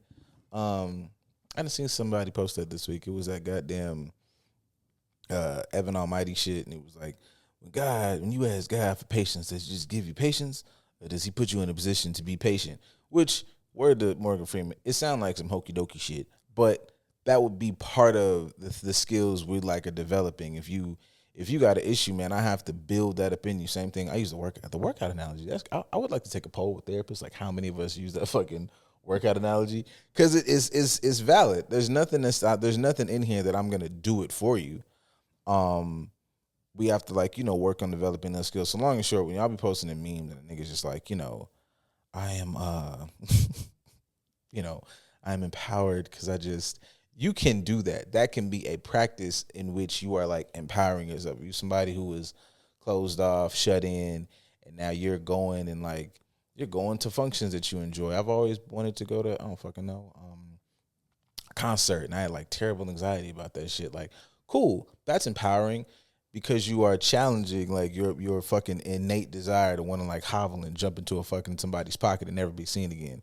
I done seen somebody post that this week. It was that goddamn Evan Almighty shit, and it was like, when you ask God for patience, does he just give you patience, or does he put you in a position to be patient? Which, word to Morgan Freeman, it sounds like some hokey dokey shit, but that would be part of the skills we like are developing. If you got an issue, man, I have to build that up in you. Same thing. I use the workout analogy. I would like to take a poll with therapists, like how many of us use that fucking workout analogy, because it's valid. There's nothing in here that I'm gonna do it for you. We have to, like, you know, work on developing those skills. So long and short, when y'all be posting a meme and a nigga's just like, you know, I am you know, I'm empowered because you can do that. That can be a practice in which you are like empowering yourself. You're somebody who is closed off, shut in, and now you're going and like you're going to functions that you enjoy. I've always wanted to go to, I don't fucking know, a concert, and I had like terrible anxiety about that shit. Like, cool, that's empowering because you are challenging like your fucking innate desire to want to like hovel and jump into a fucking somebody's pocket and never be seen again.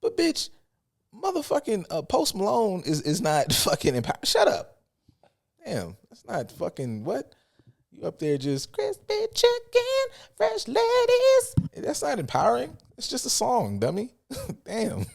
But bitch, motherfucking Post Malone is not fucking empowered. Shut up. Damn, that's not fucking what? You up there just crispy chicken, fresh lettuce. That's not empowering. It's just a song, dummy. Damn.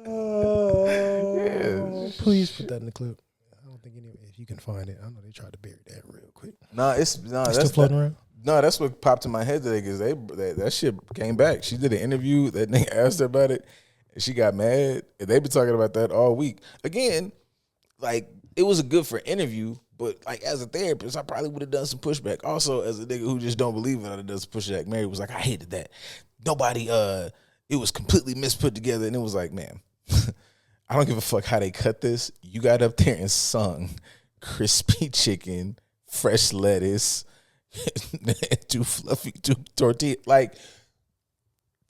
Oh, please put that in the clip. I don't think if you can find it. I know they tried to bury that real quick. It's still floating around. No, that's what popped in my head today because that shit came back. She did an interview. That nigga asked her about it, and she got mad. And they been talking about that all week. Again, like it was a good for interview, but like as a therapist, I probably would have done some pushback. Also, as a nigga who just don't believe it, I'd have done some pushback. Mary was like, I hated that. Nobody, it was completely misput together, and it was like, man, I don't give a fuck how they cut this. You got up there and sung crispy chicken, fresh lettuce. Too fluffy, too tortilla. Like,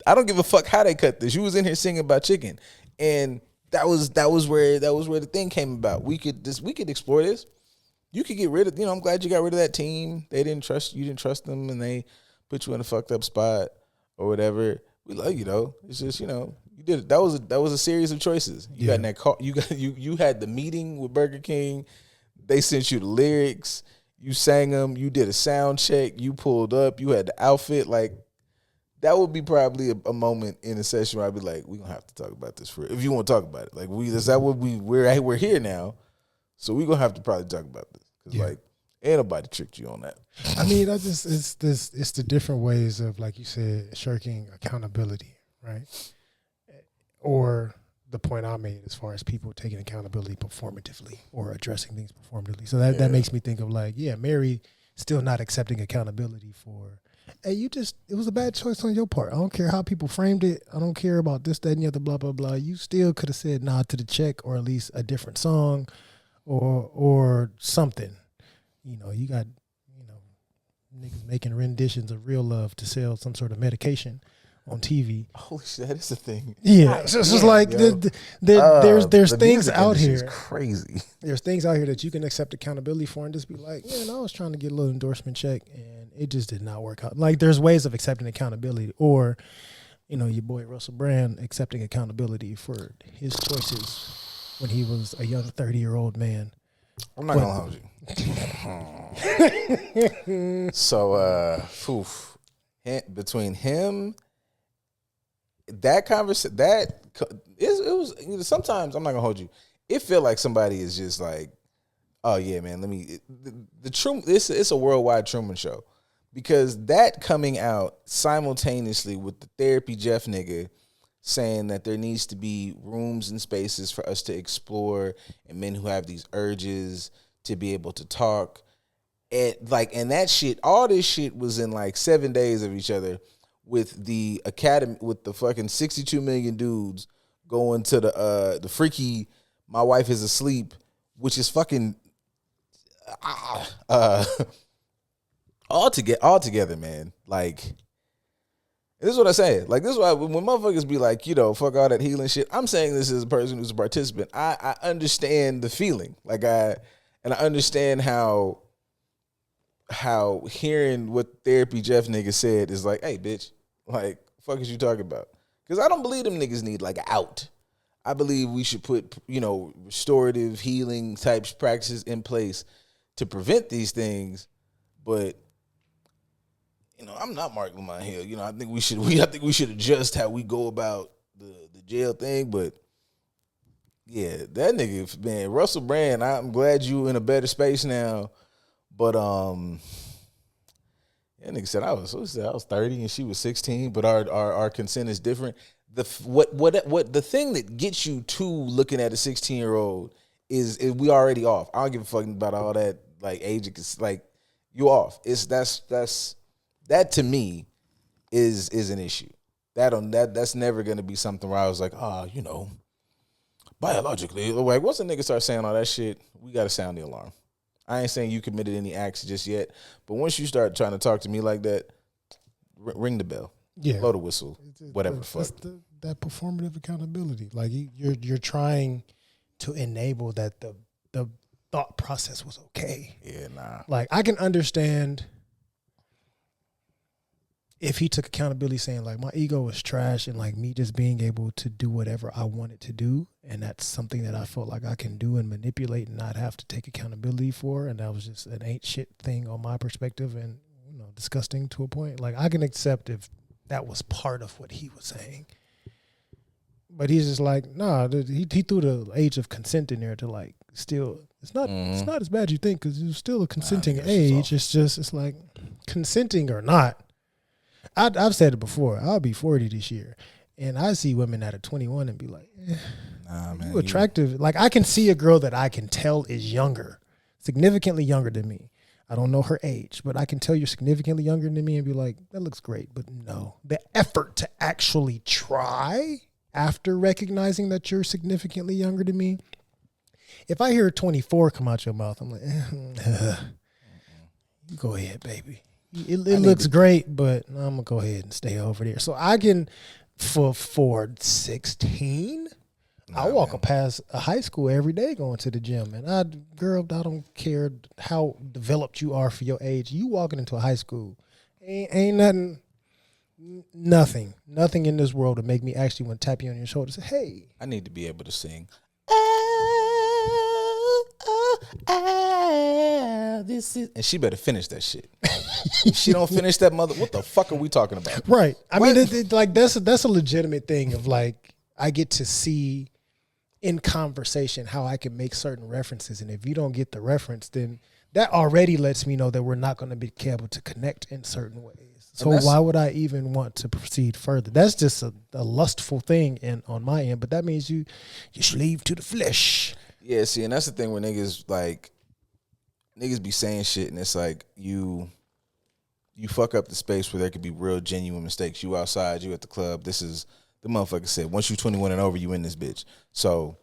I don't give a fuck how they cut this. You was in here singing about chicken, and that was where the thing came about. We could explore this. You could get rid of. You know, I'm glad you got rid of that team. They didn't trust you. Didn't trust them, and they put you in a fucked up spot or whatever. We love you though. It's just, you know, you did it. That was a series of choices. You got in that call. You had the meeting with Burger King. They sent you the lyrics. You sang them. You did a sound check. You pulled up. You had the outfit. Like, that would be probably a moment in a session where I'd be like, we're going to have to talk about this if you want to talk about it. Like, we're here now. So we're going to have to probably talk about this. Because, like, ain't nobody tricked you on that. I mean, it's the different ways of, like you said, shirking accountability, right? Or the point I made as far as people taking accountability performatively or addressing things performatively. So that makes me think of like, yeah, Mary still not accepting accountability for, hey, it was a bad choice on your part. I don't care how people framed it. I don't care about this, that, and the other, blah, blah, blah. You still could have said nah to the check, or at least a different song or something. You know, you got, niggas making renditions of Real Love to sell some sort of medication on TV. Holy shit, that is the thing. Yeah, it's just like there's things out here. Crazy. There's things out here that you can accept accountability for and just be like, man, I was trying to get a little endorsement check and it just did not work out. Like there's ways of accepting accountability, or your boy Russell Brand accepting accountability for his choices when he was a young 30-year-old man. I'm not gonna hold you. So, between him, that conversation, it was sometimes I'm not gonna hold you. It feel like somebody is just like, oh yeah, man. The Truman. It's a worldwide Truman Show, because that coming out simultaneously with the Therapy Jeff nigga saying that there needs to be rooms and spaces for us to explore, and men who have these urges to be able to talk. And that shit, all this shit was in like 7 days of each other, with the academy, with the fucking 62 million dudes going to the freaky My Wife Is Asleep, which is fucking all together, man. Like, this is what I say. Like, this is why when motherfuckers be like, fuck all that healing shit, I'm saying this as a person who's a participant. I understand the feeling. I understand how hearing what Therapy Jeff nigga said is like, hey, bitch, like, fuck is you talking about? Because I don't believe them niggas need like out. I believe we should put, restorative healing types practices in place to prevent these things. But I'm not Mark Lamont Hill. I think we should adjust how we go about the jail thing. But yeah, that nigga, man, Russell Brand, I'm glad you in a better space now. But that nigga said I was 30 and she was 16, but our consent is different. The thing that gets you to looking at a 16-year-old is we already off. I don't give a fuck about all that like age. Like, you off. That to me is an issue. That's never gonna be something where I was like, biologically, like, once a nigga starts saying all that shit, we gotta sound the alarm. I ain't saying you committed any acts just yet, but once you start trying to talk to me like that, ring the bell, blow the whistle, whatever. That's that performative accountability. Like, you're trying to enable that the thought process was okay. Yeah, nah. Like, I can understand if he took accountability, saying like, my ego was trash and like me just being able to do whatever I wanted to do, and that's something that I felt like I can do and manipulate and not have to take accountability for, and that was just an ain't shit thing on my perspective, and disgusting to a point. Like, I can accept if that was part of what he was saying, but he's just like, nah, he threw the age of consent in there to like, still, it's not as bad as you think, because it's still a consenting age. It's like, consenting or not, I've said it before. I'll be 40 this year, and I see women that are 21 and be like, nah, man, you attractive. Like, I can see a girl that I can tell is younger, significantly younger than me. I don't know her age, but I can tell you're significantly younger than me and be like, that looks great. But no, the effort to actually try after recognizing that you're significantly younger than me. If I hear 24 come out your mouth, I'm like, go ahead, baby. It looks great, but I'm going to go ahead and stay over there. So I can, for 16, I walk past a high school every day going to the gym. And I don't care how developed you are for your age. You walking into a high school, ain't nothing in this world to make me actually want to tap you on your shoulder and say, hey. I need to be able to sing. This is, and she better finish that shit. If she don't finish that, what the fuck are we talking about? Right. I mean, like, that's a legitimate thing of like, I get to see in conversation how I can make certain references, and if you don't get the reference, then that already lets me know that we're not going to be able to connect in certain ways. So why would I even want to proceed further? That's just a lustful thing on my end, but that means you slave to the flesh. Yeah, see, and that's the thing where niggas be saying shit, and it's like you fuck up the space where there could be real genuine mistakes. You outside, you at the club. This is the motherfucker said, once you 21 and over, you in this bitch. So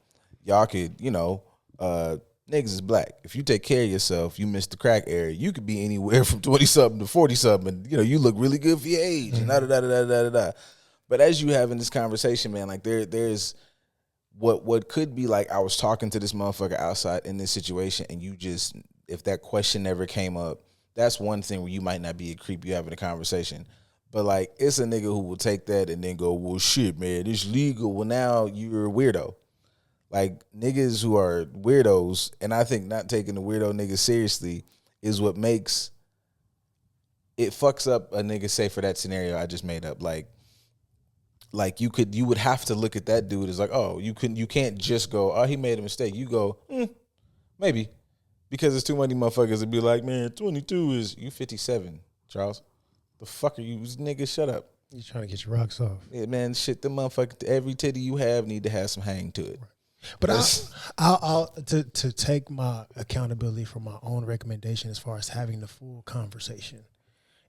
y'all could, niggas is black. If you take care of yourself, you miss the crack area. You could be anywhere from 20-something to 40-something, and, you look really good for your age, and da-da-da-da-da-da-da. But as you having this conversation, man, like there's what could be like I was talking to this motherfucker outside in this situation, and you just, if that question never came up, that's one thing where you might not be a creep, you having a conversation. But like, it's a nigga who will take that and then go, well, shit, man, it's legal. Well, now you're a weirdo. Like, niggas who are weirdos, and I think not taking the weirdo niggas seriously is what makes it fucks up a nigga, say, for that scenario I just made up. Like you would have to look at that dude as like, oh, you can't just go, oh, he made a mistake. You go, maybe. Because there's too many motherfuckers that be like, man, 22 is, you 57, Charles. The fuck are you, nigga, shut up. You trying to get your rocks off. Yeah, man, shit, the motherfucker, every titty you have need to have some hang to it. Right. But I'll to take my accountability for my own recommendation as far as having the full conversation.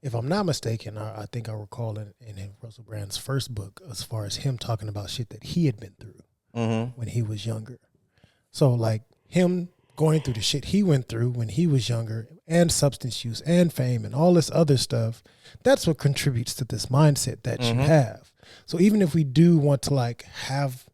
If I'm not mistaken, I think I recall in Russell Brand's first book, as far as him talking about shit that he had been through when he was younger. So like him going through the shit he went through when he was younger, and substance use and fame and all this other stuff, that's what contributes to this mindset that you have. So even if we do want to like have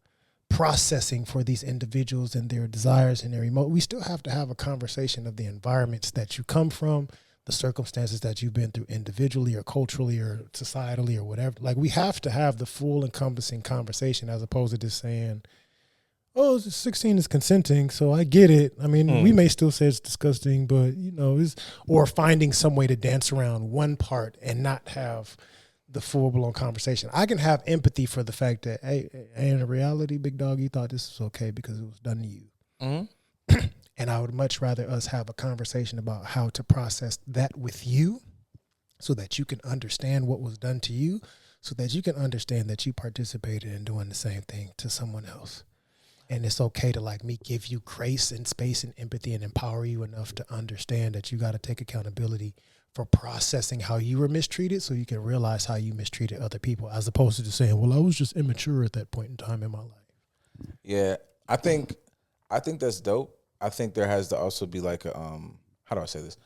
processing for these individuals and their desires and their we still have to have a conversation of the environments that you come from, the circumstances that you've been through individually or culturally or societally or whatever. Like, we have to have the full encompassing conversation, as opposed to just saying, oh, 16 is consenting, so I get it. I mean, we may still say it's disgusting, but or finding some way to dance around one part and not have the full-blown conversation. I can have empathy for the fact that, hey, in reality, big dog, you thought this was okay because it was done to you. And I would much rather us have a conversation about how to process that with you, so that you can understand what was done to you, so that you can understand that you participated in doing the same thing to someone else. And it's okay to, like me, give you grace and space and empathy and empower you enough to understand that you got to take accountability for processing how you were mistreated, so you can realize how you mistreated other people, as opposed to just saying, well, I was just immature at that point in time in my life. Yeah, I think that's dope. I think there has to also be like a how do I say this?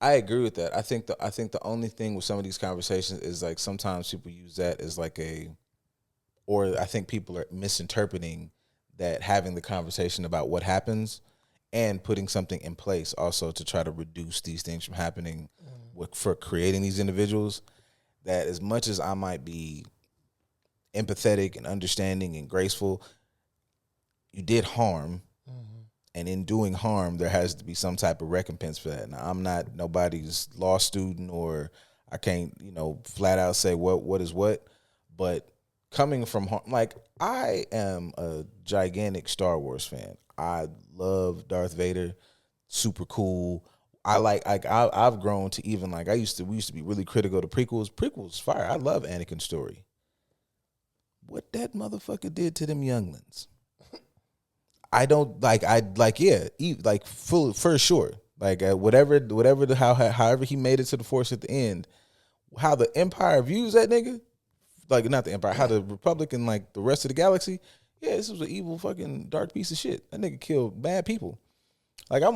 I agree with that. I think the only thing with some of these conversations is like sometimes people use that as like or I think people are misinterpreting that having the conversation about what happens and putting something in place also to try to reduce these things from happening for creating these individuals, that as much as I might be empathetic and understanding and graceful, you did harm. And in doing harm, there has to be some type of recompense for that. Now, I'm not nobody's law student, or I can't, flat out say what is what, but coming from harm, like, I am a gigantic Star Wars fan. I love Darth Vader, super cool. I've grown to even like we used to be really critical to prequels. Prequels fire. I love Anakin's story. What that motherfucker did to them younglings, I don't like. For sure. Like however he made it to the Force at the end, how the Empire views that nigga, like not the Empire, how the Republic and like the rest of the galaxy. Yeah, this was an evil fucking dark piece of shit. That nigga killed bad people. Like we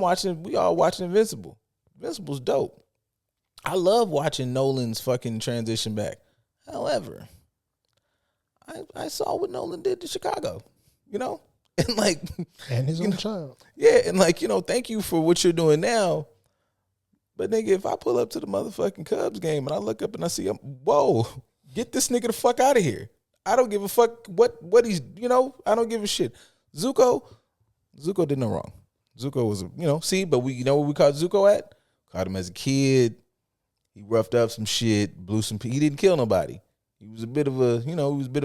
all watching Invincible. Invincible's dope. I love watching Nolan's fucking transition back. However, I saw what Nolan did to Chicago, and like, and his own child. Yeah, and like, thank you for what you're doing now. But nigga, if I pull up to the motherfucking Cubs game and I look up and I see him, whoa, get this nigga the fuck out of here. I don't give a fuck what he's, I don't give a shit. Zuko did no wrong. Zuko was, but we, what we caught Zuko at? Caught him as a kid. He roughed up some shit, blew some, he didn't kill nobody. He was a bit of a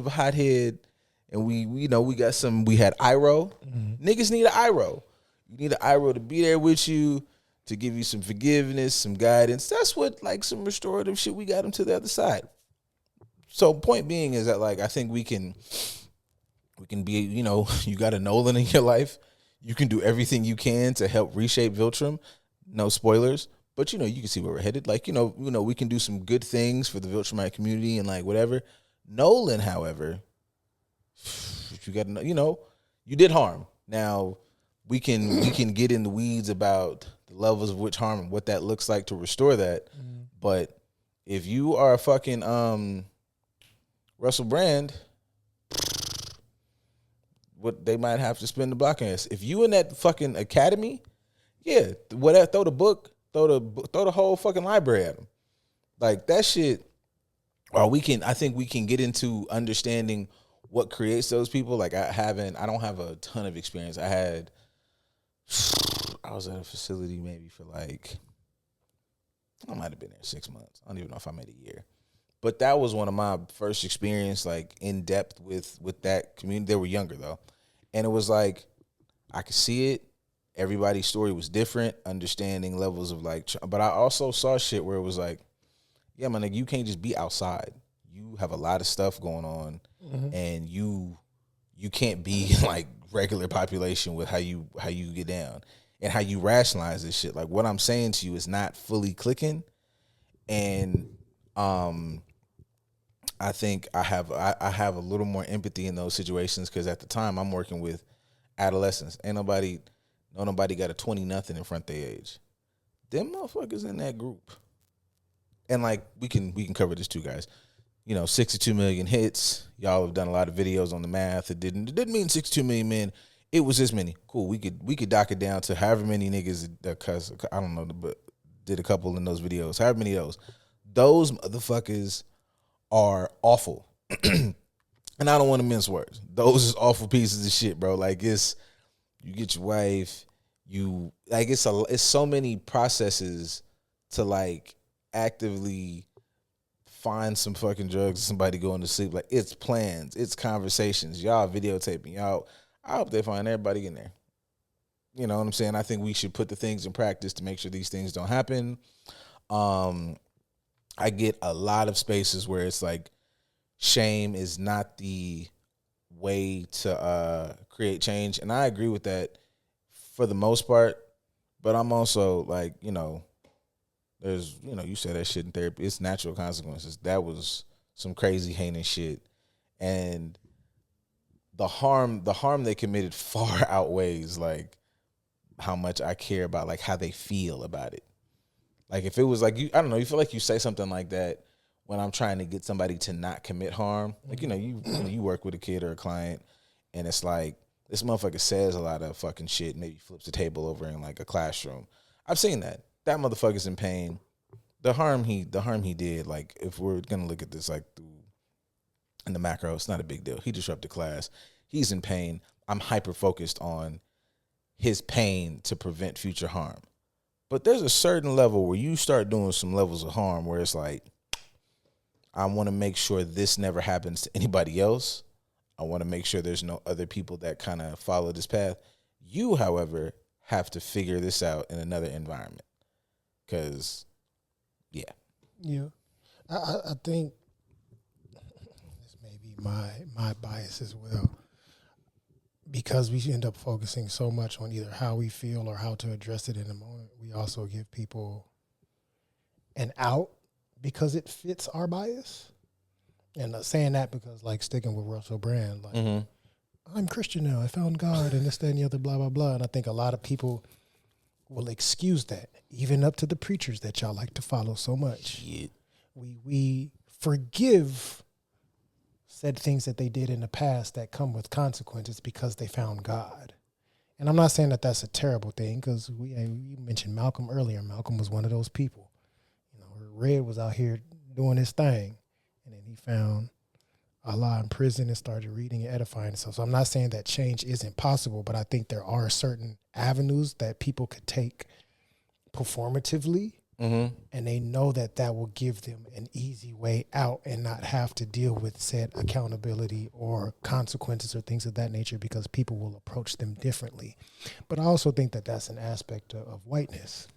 hothead. And we had Iroh. Niggas need an Iroh. You need an Iroh to be there with you, to give you some forgiveness, some guidance. That's what, like, some restorative shit, we got them to the other side. So point being is that, like, I think we can be, you know, you got a Nolan in your life. You can do everything you can to help reshape Viltrum. No spoilers, but, you know, you can see where we're headed. Like, you know, we can do some good things for the Viltrumite community and, like, whatever. Nolan, however, you got to, you know, you did harm. Now we can get in the weeds about the levels of which harm and what that looks like to restore that. But if you are a fucking Russell Brand, what they might have to spend the block on us. If you in that fucking academy, yeah, whatever, throw the book, throw the whole fucking library at them. Like, that shit. Or I think we can get into understanding what creates those people. Like, I don't have a ton of experience. I was at a facility maybe for, like, I might have been there 6 months. I don't even know if I made a year. But that was one of my first experience, like, in depth with that community. They were younger though. And it was like, I could see it. Everybody's story was different, understanding levels of, like, but I also saw shit where it was like, yeah, man, like, you can't just be outside. You have a lot of stuff going on, and you can't be like regular population with how you get down and how you rationalize this shit. Like, what I'm saying to you is not fully clicking, and I think I have a little more empathy in those situations because at the time I'm working with adolescents. Ain't nobody got a 20-0 in front of their age. Them motherfuckers in that group. And, like, we can cover this too, guys. You know, 62 million hits. Y'all have done a lot of videos on the math. It didn't mean 62 million men. It was this many. Cool. We could dock it down to however many niggas, cause I don't know, but did a couple in those videos. However many of those. Those motherfuckers are awful. And I don't want to mince words. Those is awful pieces of shit, bro. Like, it's, you get your wife, you, like, it's so many processes to, like, actively find some fucking drugs and somebody going to sleep. Like, it's plans, it's conversations, y'all videotaping, y'all. I hope they find everybody in there. You know what I'm saying? I think we should put the things in practice to make sure these things don't happen. I get a lot of spaces where it's like, shame is not the way to create change, and I agree with that for the most part. But I'm also like, you know, there's, you know, you said that shit in therapy. It's natural consequences. That was some crazy, heinous shit. And the harm they committed far outweighs, like, how much I care about, like, how they feel about it. Like, if it was like, I don't know, you feel like you say something like that when I'm trying to get somebody to not commit harm. Like, you know, you work with a kid or a client, and it's like, this motherfucker says a lot of fucking shit, maybe flips the table over in, like, a classroom. I've seen that. That motherfucker's in pain. The harm he did, like, if we're gonna look at this, like, through in the macro, it's not a big deal. He disrupted class. He's in pain. I'm hyper focused on his pain to prevent future harm. But there's a certain level where you start doing some levels of harm where it's like, I want to make sure this never happens to anybody else. I want to make sure there's no other people that kind of follow this path. You, however, have to figure this out in another environment. Because, yeah. Yeah. I think this may be my bias as well. Because we end up focusing so much on either how we feel or how to address it in the moment, we also give people an out because it fits our bias. And saying that because, like, sticking with Russell Brand, like, I'm Christian now, I found God, and this, that, and the other, blah, blah, blah. And I think a lot of people will excuse that, even up to the preachers that y'all like to follow so much. Yeah. We forgive said things that they did in the past that come with consequences because they found God. And I'm not saying that that's a terrible thing, because you mentioned Malcolm earlier. Malcolm was one of those people. You know, Red was out here doing his thing, and then he found Allah in prison and started reading and edifying himself. So I'm not saying that change isn't possible, but I think there are certain avenues that people could take performatively, and they know that that will give them an easy way out and not have to deal with said accountability or consequences or things of that nature, because people will approach them differently. But I also think that that's an aspect of whiteness.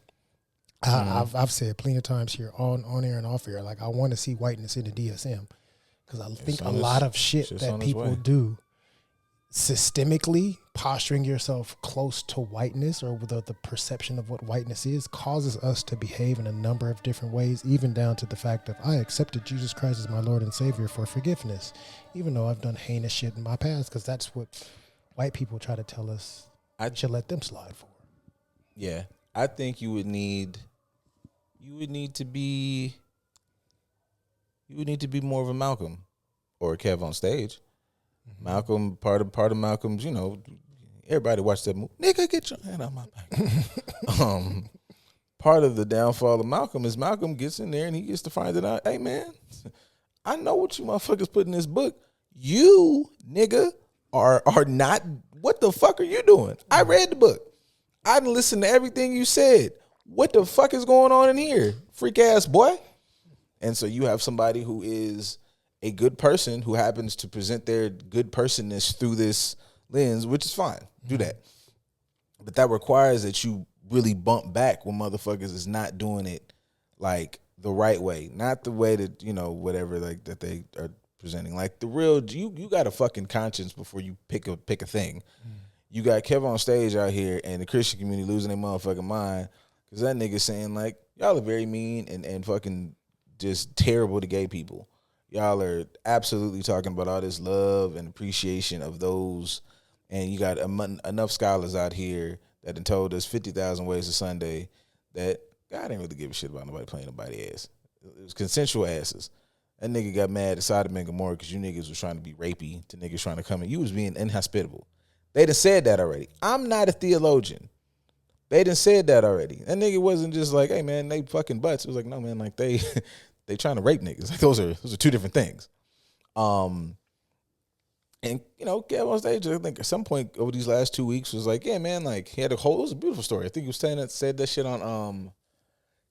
I've said plenty of times here on air and off air, like I want to see whiteness in the DSM because I think a lot of shit that people do systemically, posturing yourself close to whiteness or with the perception of what whiteness is, causes us to behave in a number of different ways, even down to the fact of I accepted Jesus Christ as my Lord and Savior for forgiveness, even though I've done heinous shit in my past, because that's what white people try to tell us I should let them slide for. Yeah, I think you would need to be more of a Malcolm or a Kev on stage. Mm-hmm. Malcolm, part of Malcolm's, everybody watched that movie. Nigga, get your hand on my back. Part of the downfall of Malcolm is Malcolm gets in there and he gets to find it out. Hey man, I know what you motherfuckers put in this book. You nigga are not. What the fuck are you doing? I read the book. I didn't listen to everything you said. What the fuck is going on in here? Freak ass boy. And so you have somebody who is a good person who happens to present their good personness through this lens, which is fine. Do that. But that requires that you really bump back when motherfuckers is not doing it like the right way. Not the way that, whatever like that they are presenting. Like the real you got a fucking conscience before you pick a thing. You got Kevin on stage out here and the Christian community losing their motherfucking mind because that nigga saying like, y'all are very mean and fucking just terrible to gay people. Y'all are absolutely talking about all this love and appreciation of those, and you got enough scholars out here that have told us 50,000 ways to Sunday that God didn't really give a shit about nobody playing nobody ass. It was consensual asses. That nigga got mad at Sodom and Gomorrah because you niggas was trying to be rapey to niggas trying to come in. You was being inhospitable. They done said that already. I'm not a theologian. They done said that already. That nigga wasn't just like, hey man, they fucking butts. It was like, no man, like they trying to rape niggas. Like those are two different things. And Kev on stage, I think at some point over these last 2 weeks was like, yeah man, like he had it was a beautiful story. I think he was said that shit on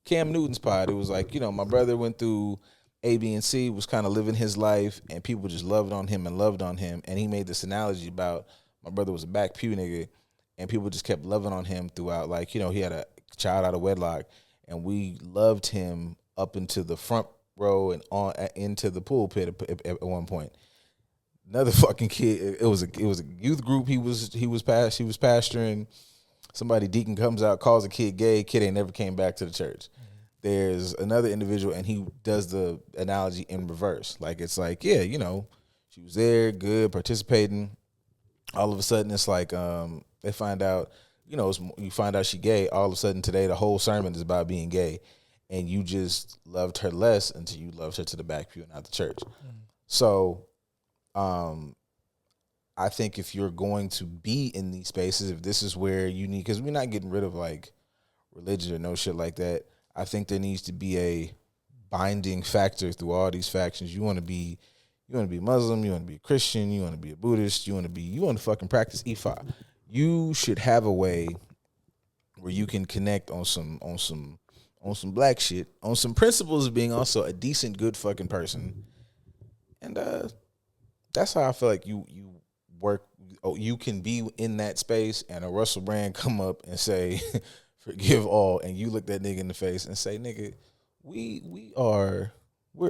Cam Newton's pod. It was like, my brother went through A, B, and C, was kind of living his life, and people just loved on him, and he made this analogy about my brother was a back pew nigga, and people just kept loving on him throughout. Like, he had a child out of wedlock, and we loved him up into the front row and on into the pulpit at one point. Another fucking kid. It was a youth group. He was pastoring. Somebody deacon comes out, calls a kid gay. Kid ain't never came back to the church. Mm-hmm. There's another individual, and he does the analogy in reverse. Like it's like, yeah, she was there, good, participating. All of a sudden, it's like they find out, you find out she gay. All of a sudden today, the whole sermon is about being gay, and you just loved her less until you loved her to the back pew and not the church. Mm-hmm. So, I think if you're going to be in these spaces, if this is where you need, because we're not getting rid of like religion or no shit like that. I think there needs to be a binding factor through all these factions. You want to be Muslim, you want to be a Christian, you want to be a Buddhist, you want to fucking practice Ifa. You should have a way where you can connect on some black shit, on some principles of being also a decent, good fucking person. And that's how I feel like you work. Oh, you can be in that space, and a Russell Brand come up and say, "Forgive all," and you look that nigga in the face and say, "Nigga, we're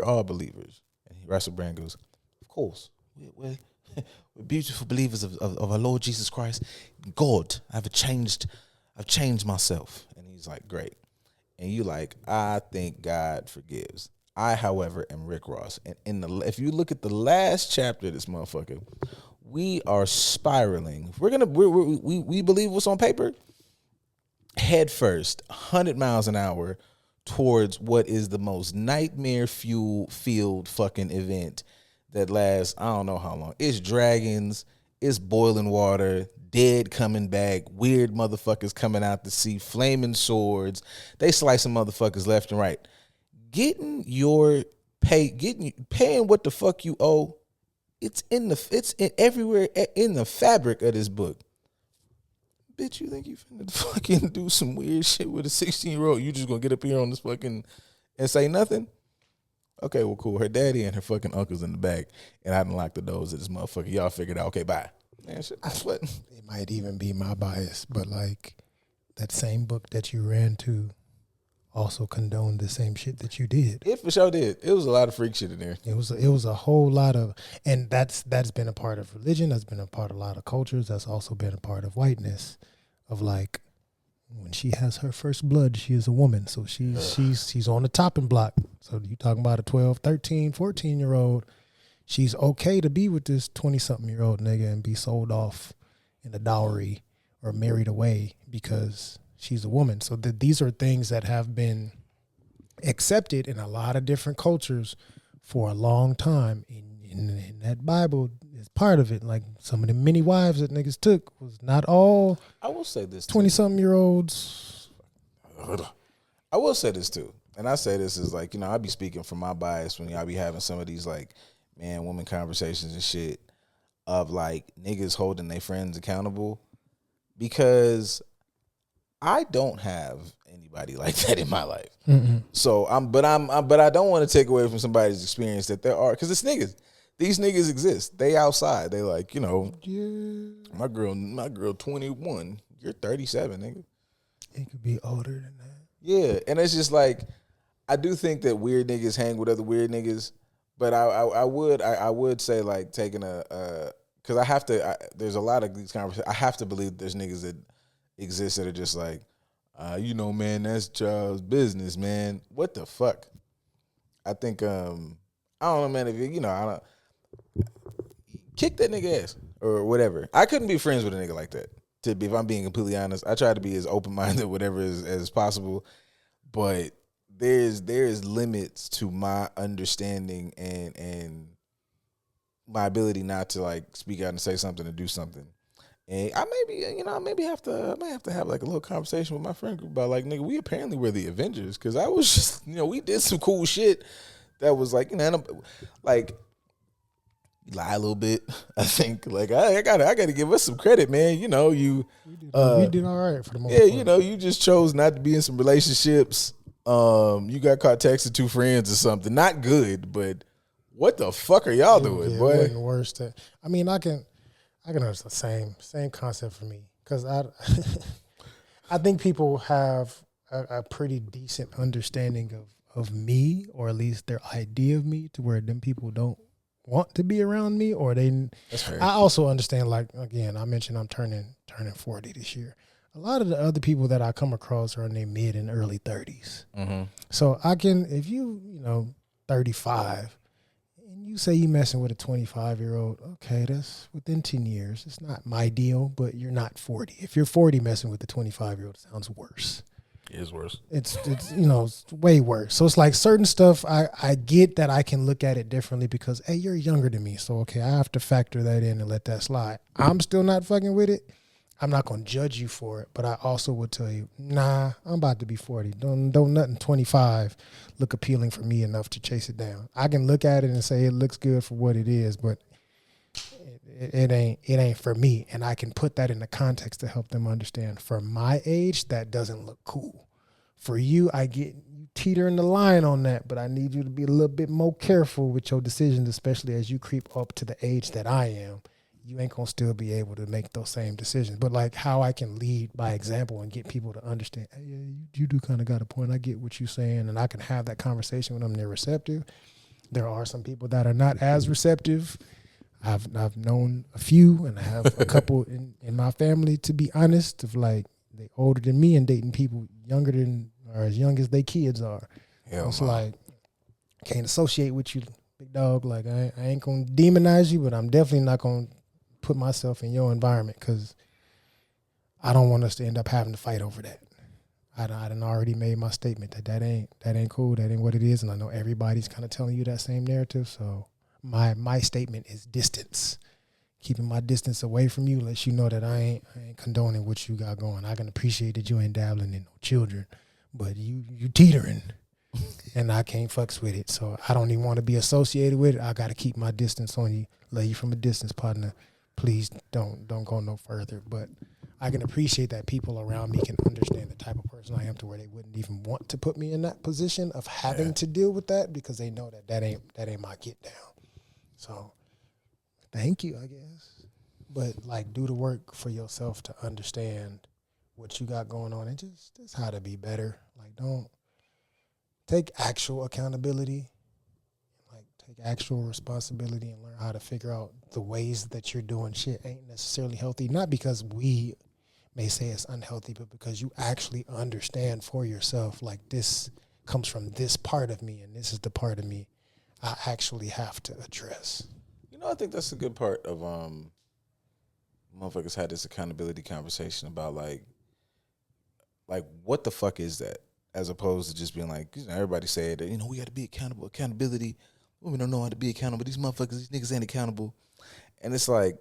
all believers." And Russell Brand goes, "Of course, we're beautiful believers of our Lord Jesus Christ. God, I've changed myself." And he's like, "Great." And you like, "I think God forgives. I, however, am Rick Ross." And if you look at the last chapter of this motherfucker, we are spiraling. We believe what's on paper. Head first, 100 miles an hour towards what is the most nightmare filled fucking event that lasts, I don't know how long. It's dragons, it's boiling water, dead coming back, weird motherfuckers coming out to sea, flaming swords. They slicing motherfuckers left and right. Paying what the fuck you owe. It's everywhere in the fabric of this book. Bitch, you think you finna fucking do some weird shit with a 16-year-old? You just gonna get up here on this fucking and say nothing? Okay, well, cool. Her daddy and her fucking uncle's in the back, and I done locked the doors of this motherfucker. Y'all figured out. Okay, bye. Man, shit, what? It might even be my bias, but like that same book that you ran to also condoned the same shit that you did. It for sure did. It was a lot of freak shit in there. It was a whole lot of, and that's been a part of religion. That's been a part of a lot of cultures. That's also been a part of whiteness, of like when she has her first blood, she is a woman. So she's on the chopping block. So you talking about a 12, 13, 14-year-old. She's okay to be with this 20-something-year-old nigga and be sold off in a dowry or married away because she's a woman. So these are things that have been accepted in a lot of different cultures for a long time. In that Bible is part of it. Like some of the many wives that niggas took was not all. I will say this 20-something-year-olds. I will say this too. And I say this is like, I be speaking from my bias when y'all be having some of these like man, woman conversations and shit of like niggas holding their friends accountable, because I don't have anybody like that in my life. Mm-hmm. So but I don't want to take away from somebody's experience that there are, because it's niggas. These niggas exist. They outside. They like, my girl 21. You're 37, nigga. It could be older than that. Yeah, and it's just like, I do think that weird niggas hang with other weird niggas, but I would say like taking because I have to. There's a lot of these conversations. I have to believe there's niggas that exist that are just like, man, that's Charles' business, man. What the fuck? I think I don't know, man. If I don't kick that nigga ass or whatever. I couldn't be friends with a nigga like that. If I'm being completely honest, I try to be as open minded, whatever as possible, but there's limits to my understanding and my ability not to like speak out and say something and do something. And I maybe have to have like a little conversation with my friend group about like, nigga, we apparently were the Avengers, because I was just, we did some cool shit that was like, like lie a little bit. I think like I gotta give us some credit, man. We did all right for the most part. Yeah, you just chose not to be in some relationships. You got caught texting two friends or something. Not good, but what the fuck are y'all doing, boy? It wasn't worse. I mean, I can understand the same concept for me, because I think people have a pretty decent understanding of me, or at least their idea of me, to where them people don't want to be around me, or they. That's fair. I also understand, like, again, I mentioned I'm turning 40 this year. A lot of the other people that I come across are in their mid and early 30s. Mm-hmm. So I can, if you 35, and you say you messing with a 25-year-old, okay, that's within 10 years. It's not my deal, but you're not 40. If you're 40 messing with a 25-year-old, it sounds worse. It is worse. It's it's way worse. So it's like certain stuff I get that I can look at it differently, because, hey, you're younger than me. So, okay, I have to factor that in and let that slide. I'm still not fucking with it. I'm not going to judge you for it, but I also would tell you, nah, I'm about to be 40. Don't nothing 25 look appealing for me enough to chase it down. I can look at it and say it looks good for what it is, but it ain't for me. And I can put that in the context to help them understand, for my age, that doesn't look cool. For you, I get you teetering the line on that, but I need you to be a little bit more careful with your decisions, especially as you creep up to the age that I am. You ain't gonna still be able to make those same decisions. But like how I can lead by example and get people to understand, hey, yeah, you do kind of got a point. I get what you're saying, and I can have that conversation with them. They're receptive. There are some people that are not as receptive. I've known a few, and I have a couple in my family, to be honest, of like they older than me and dating people younger than or as young as they kids are. It's like, can't associate with you, big dog. Like I ain't gonna demonize you, but I'm definitely not gonna put myself in your environment, because I don't want us to end up having to fight over that. I done already made my statement that ain't cool. That ain't what it is, and I know everybody's kind of telling you that same narrative. So my statement is distance. Keeping my distance away from you lets you know that I ain't condoning what you got going. I can appreciate that you ain't dabbling in no children, but you teetering, and I can't fucks with it. So I don't even want to be associated with it. I got to keep my distance on you. Lay you from a distance, partner. Please don't go no further. But I can appreciate that people around me can understand the type of person I am, to where they wouldn't even want to put me in that position of having to deal with that, because they know that ain't my get down. So thank you, I guess. But like, do the work for yourself to understand what you got going on, and just how to be better. Like, don't take actual accountability, like take actual responsibility and learn how to figure out the ways that you're doing shit ain't necessarily healthy. Not because we may say it's unhealthy, but because you actually understand for yourself, like this comes from this part of me and this is the part of me I actually have to address. You know, I think that's a good part of motherfuckers had this accountability conversation about like what the fuck is that? As opposed to just being like, you know, everybody said that, you know, we got to be accountable. Accountability. Women don't know how to be accountable. These motherfuckers, these niggas ain't accountable. And it's like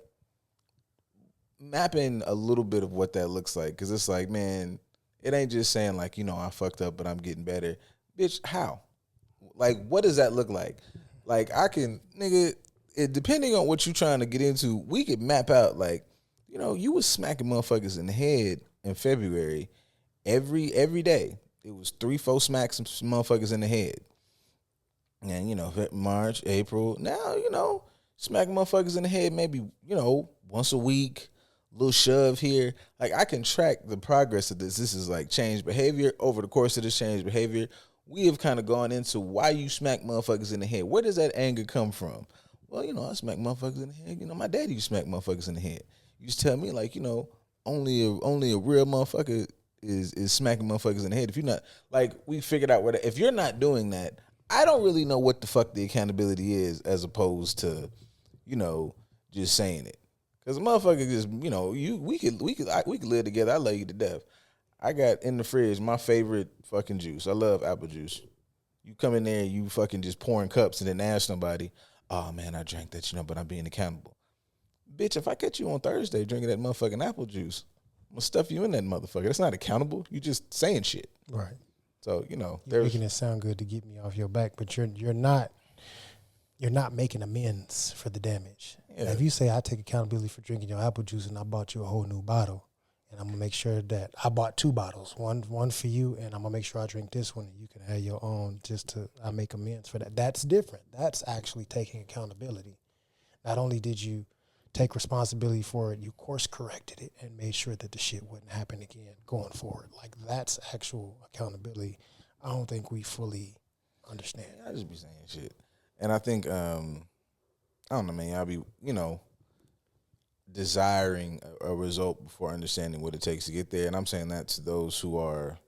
mapping a little bit of what that looks like. Because it's like, man, it ain't just saying like, you know, I fucked up, but I'm getting better. Bitch, how? Like, what does that look like? Like, I can, nigga, depending on what you're trying to get into, we could map out like, you know, you was smacking motherfuckers in the head in February every day. It was 3-4 smacks some motherfuckers in the head. And, you know, March, April, now, you know, smacking motherfuckers in the head maybe, you know, once a week, little shove here. Like, I can track the progress of this. This is like change behavior. Over the course of this change behavior, we have kind of gone into why you smack motherfuckers in the head. Where does that anger come from? Well, you know, I smack motherfuckers in the head. You know, my daddy used to smack motherfuckers in the head. You just tell me, like, you know, only a real motherfucker is smacking motherfuckers in the head. If you're not, like, we figured out where if you're not doing that, I don't really know what the fuck the accountability is as opposed to, you know, just saying it. Because a motherfucker just, you know, we could live together. I love you to death. I got in the fridge my favorite fucking juice. I love apple juice. You come in there and you fucking just pouring cups and then ask somebody, oh man, I drank that, you know, but I'm being accountable. Bitch, if I catch you on Thursday drinking that motherfucking apple juice, I'm gonna stuff you in that motherfucker. That's not accountable. You just saying shit. Right. So, you know, you're making it sound good to get me off your back, but you're not making amends for the damage. Yeah. If you say I take accountability for drinking your apple juice and I bought you a whole new bottle, and I'm gonna make sure that I bought 2 bottles, one for you, and I'm gonna make sure I drink this one, and you can have your own. I make amends for that. That's different. That's actually taking accountability. Not only did you take responsibility for it, you course corrected it and made sure that the shit wouldn't happen again going forward. Like, that's actual accountability. I don't think we fully understand. I just be saying shit. And I think, I don't know, man, I'll be, you know, desiring a result before understanding what it takes to get there. And I'm saying that to those who are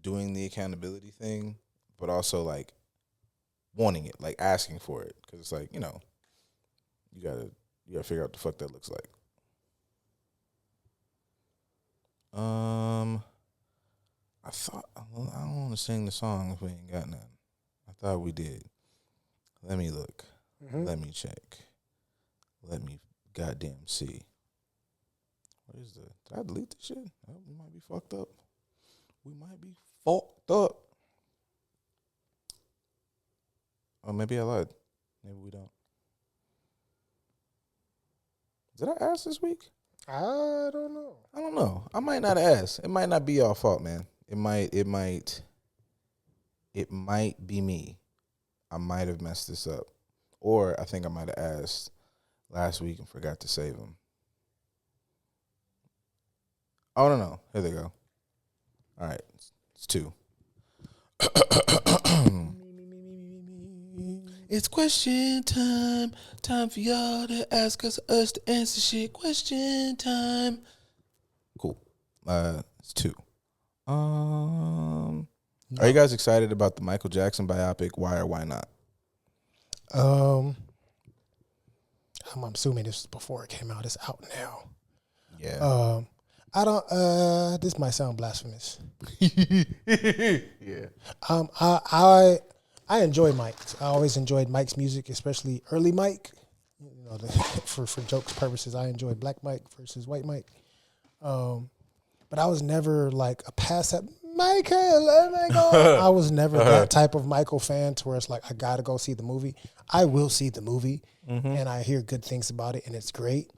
doing the accountability thing, but also, like, wanting it, like, asking for it. Because it's like, you know, you gotta figure out the fuck that looks like. I don't want to sing the song if we ain't got none. I thought we did. Let me look. Mm-hmm. Let me check. Let me goddamn see. What is the? Did I delete this shit? Oh, we might be fucked up. We might be fucked up. Oh, maybe I lied. Maybe we don't. Did I ask this week? I don't know. I don't know. I might not ask. It might not be your fault, man. It might be me. I might have messed this up. Or I think I might have asked last week and forgot to save them. Oh, no. Here they go. All right. It's 2. It's question time. Time for y'all to ask us to answer shit. Question time. Cool. It's 2. No. Are you guys excited about the Michael Jackson biopic? Why or why not? I'm assuming this was before it came out. It's out now. Yeah. I don't. This might sound blasphemous. Yeah. I enjoy Mike. I always enjoyed Mike's music, especially early Mike. You know, for jokes purposes, I enjoyed Black Mike versus White Mike. But I was never like a pass-up Michael. Oh my God! I was never that type of Michael fan to where it's like I gotta go see the movie. I will see the movie, and I hear good things about it, and it's great.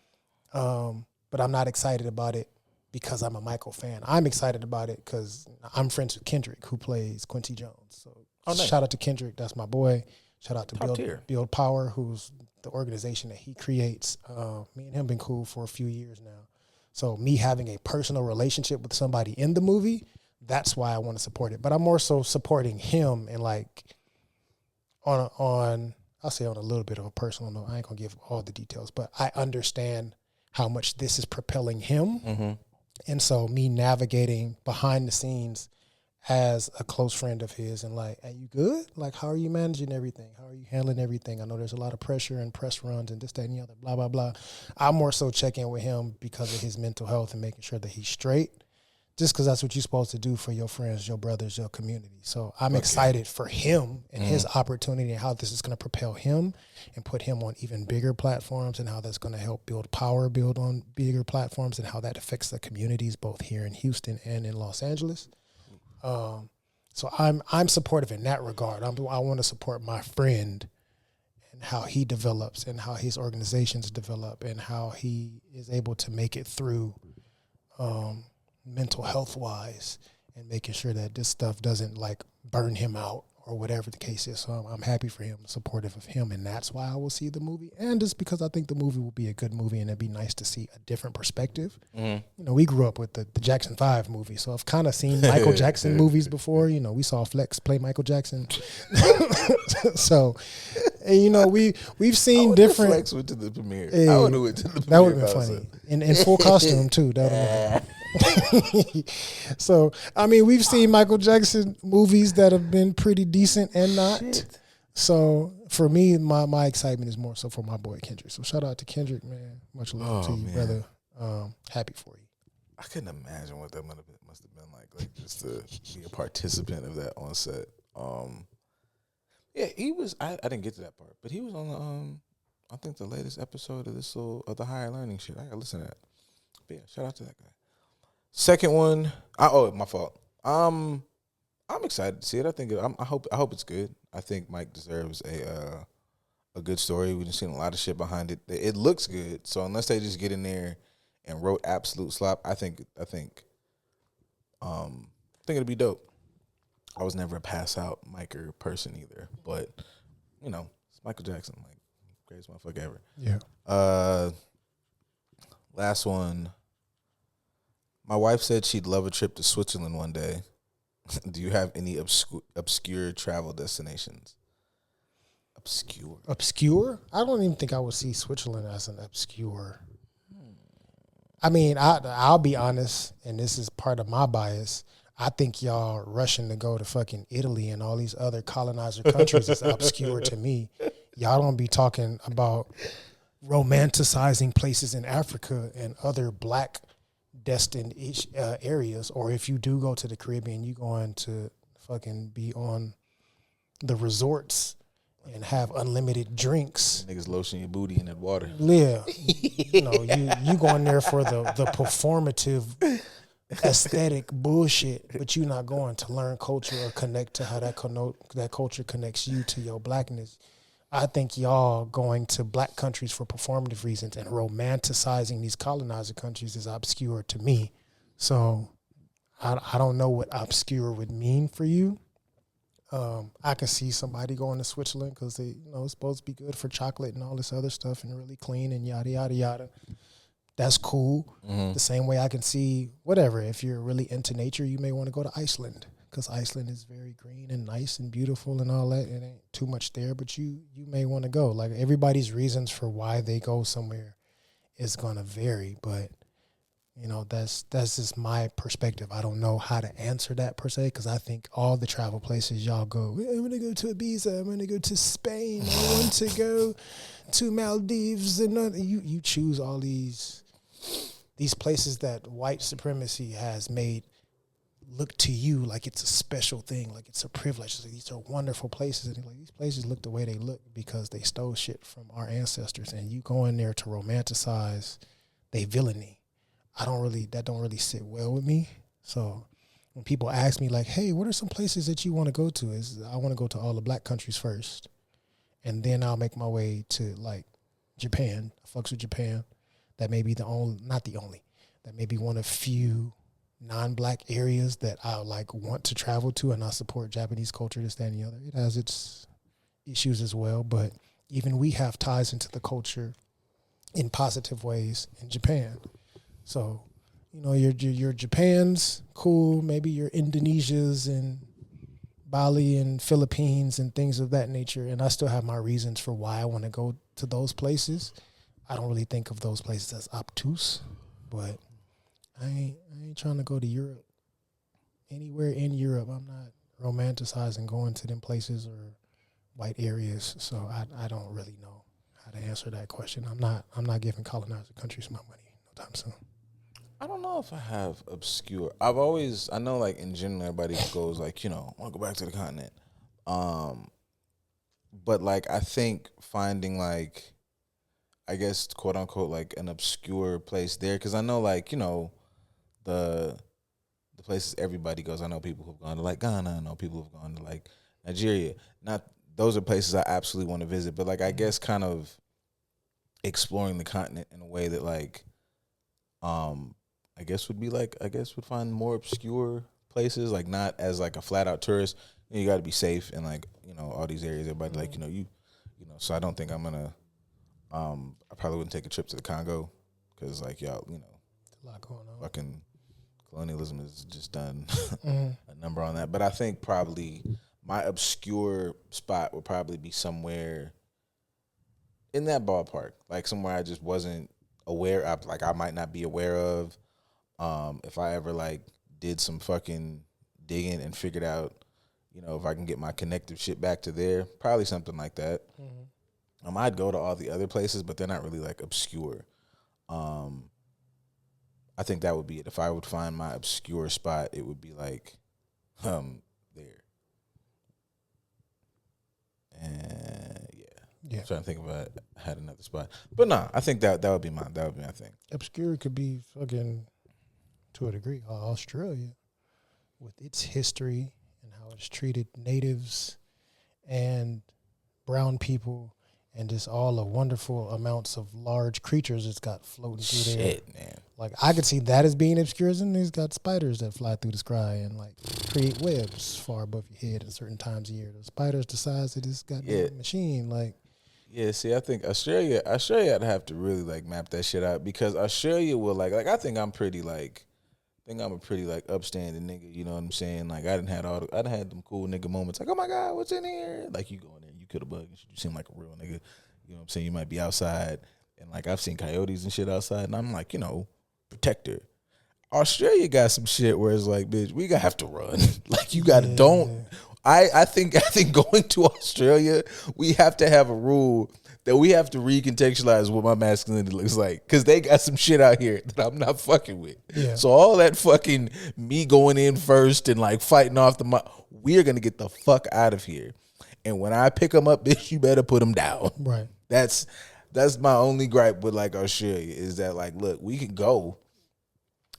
But I'm not excited about it because I'm a Michael fan. I'm excited about it because I'm friends with Kendrick, who plays Quincy Jones. So nice. Shout out to Kendrick. That's my boy. Shout out to Build Power, who's the organization that he creates. Me and him been cool for a few years now. So me having a personal relationship with somebody in the movie that's why I want to support it. But I'm more so supporting him and like on I'll say on a little bit of a personal note. I ain't gonna give all the details, but I understand how much this is propelling him. Mm-hmm. And so me navigating behind the scenes as a close friend of his and like, are you good? Like, how are you managing everything? How are you handling everything? I know there's a lot of pressure and press runs and this, that, and the other, blah, blah, blah. I more so check in with him because of his mental health and making sure that he's straight, just because that's what you're supposed to do for your friends, your brothers, your community. So I'm excited for him and his opportunity and how this is going to propel him and put him on even bigger platforms and how that's going to help build power, build on bigger platforms and how that affects the communities both here in Houston and in Los Angeles. So I'm supportive in that regard. I want to support my friend and how he develops and how his organizations develop and how he is able to make it through mental health wise and making sure that this stuff doesn't like burn him out or whatever the case is. So I'm happy for him, supportive of him, and that's why I will see the movie. And just because I think the movie will be a good movie and it'd be nice to see a different perspective. You know, we grew up with the Jackson 5 movie, so I've kind of seen Michael Jackson movies before. You know, we saw Flex play Michael Jackson. So, and, you know, we've seen different. Flex went to the premiere. I would have went to the premiere. That would have been funny. In full costume too. That would have been So, I mean, we've seen Michael Jackson movies that have been pretty decent and not. Shit. So, for me, my excitement is more so for my boy Kendrick. So, shout out to Kendrick, man. Much love to you, brother. Happy for you. I couldn't imagine what that must have been like just to be a participant of that on set. Yeah, he was. I didn't get to that part, but he was on the I think the latest episode of of the Higher Learning shit. I gotta listen to that. But yeah, shout out to that guy. Second one, my fault. I'm excited to see it. I hope it's good. I think Mike deserves a good story. We've seen a lot of shit behind it. It looks good. So unless they just get in there and wrote absolute slop, I think it'll be dope. I was never a pass out Miker person either, but you know, it's Michael Jackson, like greatest motherfucker ever. Yeah. Last one. My wife said she'd love a trip to Switzerland one day. Do you have any obscure travel destinations? Obscure? I don't even think I would see Switzerland as an obscure. I mean, I'll be honest, and this is part of my bias. I think y'all rushing to go to fucking Italy and all these other colonizer countries is obscure to me. Y'all don't be talking about romanticizing places in Africa and other black destined areas, or if you do go to the Caribbean, you going to fucking be on the resorts and have unlimited drinks. Niggas lotion your booty in that water. Yeah, you know, you going there for the performative aesthetic bullshit, but you're not going to learn culture or connect to how that culture connects you to your blackness. I think y'all going to black countries for performative reasons and romanticizing these colonizer countries is obscure to me. So I don't know what obscure would mean for you. I can see somebody going to Switzerland because they, you know, it's supposed to be good for chocolate and all this other stuff and really clean and yada, yada, yada. That's cool. Mm-hmm. The same way I can see whatever. If you're really into nature, you may want to go to Iceland, because Iceland is very green and nice and beautiful and all that. It ain't too much there, but you may want to go. Like, everybody's reasons for why they go somewhere is going to vary, but you know, that's just my perspective. I don't know how to answer that per se, because I think all the travel places y'all go, I'm going to go to Ibiza, I'm going to go to Spain, I want to go to Maldives, and you choose all these places that white supremacy has made look to you like it's a special thing, like it's a privilege. Like, these are wonderful places, and like, these places look the way they look because they stole shit from our ancestors, and you go in there to romanticize they villainy. That don't really sit well with me. So when people ask me like, hey, what are some places that you want to go to? I want to go to all the black countries first, and then I'll make my way to like Japan. I fucks with Japan. That may be that may be one of few non-black areas that I like want to travel to, and I support Japanese culture, this, that, and the other. It has its issues as well, but even we have ties into the culture in positive ways in Japan. So, your Japans, cool. Maybe your Indonesias and Bali and Philippines and things of that nature. And I still have my reasons for why I want to go to those places. I don't really think of those places as obtuse, but I ain't trying to go to Europe. Anywhere in Europe, I'm not romanticizing going to them places or white areas. So I don't really know how to answer that question. I'm not giving colonized countries my money no time soon. I don't know if I have obscure. I know like in general everybody goes like, I want to go back to the continent. But like I think finding like, I guess quote unquote like an obscure place there, because I know like the places everybody goes. I know people who've gone to like Ghana. I know people who've gone to like Nigeria. Not those are places I absolutely want to visit, but like I guess kind of exploring the continent in a way that like, I guess would find more obscure places, like not as like a flat out tourist. You got to be safe and like all these areas. Everybody like So I don't think I'm gonna. I probably wouldn't take a trip to the Congo because like y'all a lot going on. Fucking colonialism has just done a number on that. But I think probably my obscure spot would probably be somewhere in that ballpark, like somewhere I just wasn't aware of, like I might not be aware of. If I ever like did some fucking digging and figured out, if I can get my connective shit back to there, probably something like that. I'd go to all the other places, but they're not really like obscure. I think that would be it. If I would find my obscure spot, it would be like, there. And yeah. I'm trying to think if I had another spot, but nah, I think that would be mine. That would be my thing. Obscure could be fucking, to a degree, Australia, with its history and how it's treated natives and brown people. And just all the wonderful amounts of large creatures it's got floating through there. Shit, man. Like, I could see that as being obscure, and it's got spiders that fly through the sky and, like, create webs far above your head at certain times of year. The spider's the size of this goddamn machine. Like, yeah, see, I think Australia, I'd have to really, like, map that shit out because Australia will, like I think I'm a pretty, like, upstanding nigga, you know what I'm saying? Like, I done had them cool nigga moments, like, oh my God, what's in here? Like, you go in there, you kill a bug, and shit, you seem like a real nigga, you know what I'm saying? You might be outside, and, like, I've seen coyotes and shit outside, and I'm like, protector. Australia got some shit where it's like, bitch, we gotta have to run. Like, you gotta, I think going to Australia, we have to have a rule that we have to recontextualize what my masculinity looks like, because they got some shit out here that I'm not fucking with. Yeah. So all that fucking me going in first and like fighting off we are gonna get the fuck out of here. And when I pick them up, bitch, you better put them down. Right. That's my only gripe with like Australia is that like, look, we can go,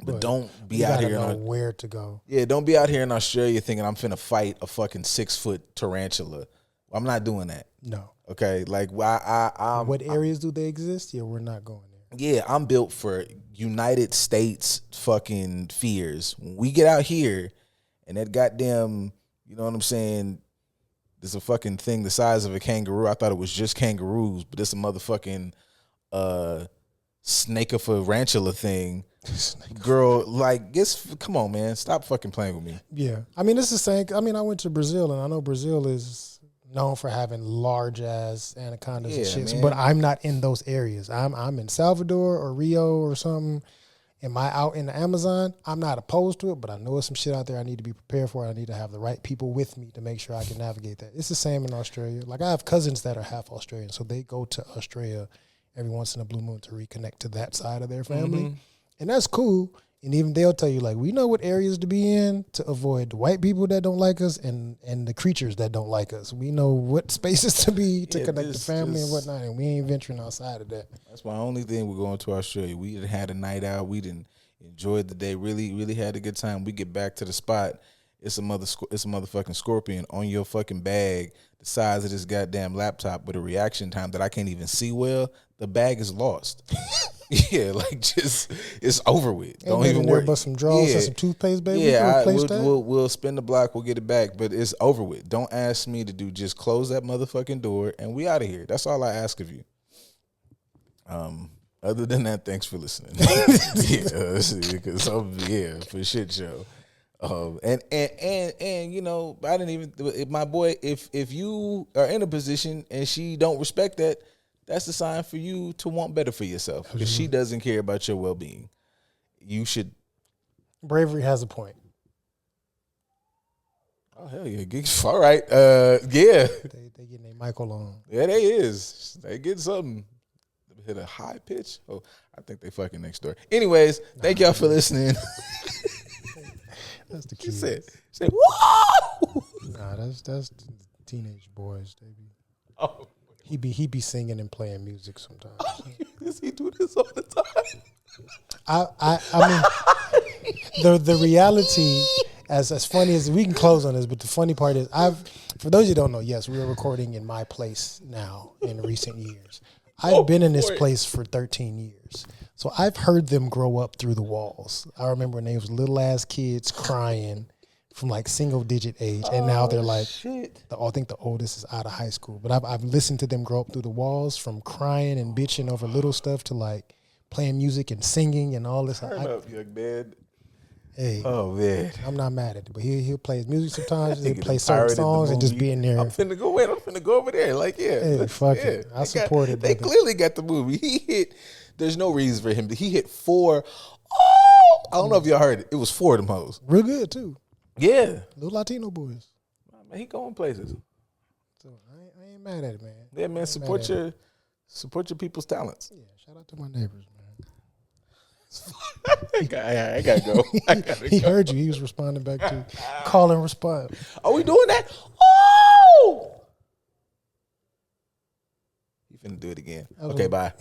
but don't be out here. Know where to go. Yeah, don't be out here in Australia thinking I'm finna fight a fucking 6-foot tarantula. I'm not doing that. No. Okay, like what areas do they exist? Yeah, we're not going there. Yeah, I'm built for United States fucking fears. When we get out here, and that goddamn, you know what I'm saying? There's a fucking thing the size of a kangaroo. I thought it was just kangaroos, but it's a motherfucking snake of a tarantula thing. Girl, like, come on, man, stop fucking playing with me. Yeah, I mean, it's the same. I mean, I went to Brazil, and I know Brazil is known for having large ass anacondas and shit. Man. But I'm not in those areas. I'm in Salvador or Rio or something. Am I out in the Amazon? I'm not opposed to it, but I know there's some shit out there I need to be prepared for. I need to have the right people with me to make sure I can navigate that. It's the same in Australia. Like, I have cousins that are half Australian, so they go to Australia every once in a blue moon to reconnect to that side of their family. Mm-hmm. And that's cool. And even they'll tell you, like, we know what areas to be in to avoid the white people that don't like us and the creatures that don't like us. We know what spaces to be to connect the family and whatnot, and we ain't venturing outside of that. That's my only thing with going to Australia. We done had a night out. We done enjoyed the day. Really, really had a good time. We get back to the spot. It's a motherfucking scorpion on your fucking bag the size of this goddamn laptop with a reaction time that I can't even see well. The bag is lost. Yeah, like, just, it's over with. Don't even worry. But some drawers and some toothpaste, baby. Yeah, we'll spin the block. We'll get it back, but it's over with. Don't ask me to do. Just close that motherfucking door and we out of here. That's all I ask of you. Other than that, thanks for listening. Because for shit show. And you know, I didn't even my boy. If you are in a position and she don't respect that, that's a sign for you to want better for yourself. Because she doesn't care about your well being. You should. Bravery has a point. Oh hell yeah! All right, yeah. They getting their Michael on. Yeah, they is. They get something. Hit a high pitch. Oh, I think they fucking next door. Anyways, thank y'all for listening. That's the She kids. said, whoa! Nah, that's teenage boys. They be. Oh, He be singing and playing music sometimes. does he do this all the time? I mean, the reality, as funny as we can close on this, but the funny part is, for those of you who don't know, yes, we are recording in my place now in recent years. I've been in this place for 13 years. So I've heard them grow up through the walls. I remember when they was little ass kids crying from like single digit age. And now they're like, I think the oldest is out of high school. But I've listened to them grow up through the walls, from crying and bitching over little stuff to like playing music and singing and all this. Turn up, young man. Hey, oh man, I'm not mad at it, but he'll play his music sometimes. He'll Nigga play done certain pirated the songs and just movie. be in there. I'm finna go over there. Like, yeah. Hey, fuck yeah. it. I support it, They brother. clearly got the movie. He hit, there's no reason for him. He hit 4. Oh, I don't know if y'all heard it. It was 4 of them hoes. Real good, too. Yeah. Little Latino boys. Man, he going places. So I ain't mad at it, man. Yeah, man, support your people's talents. Yeah, shout out to my neighbors, man. I gotta go. He heard you. He was responding back to call and respond. Are we doing that? Oh! You finna do it again. Okay, bye.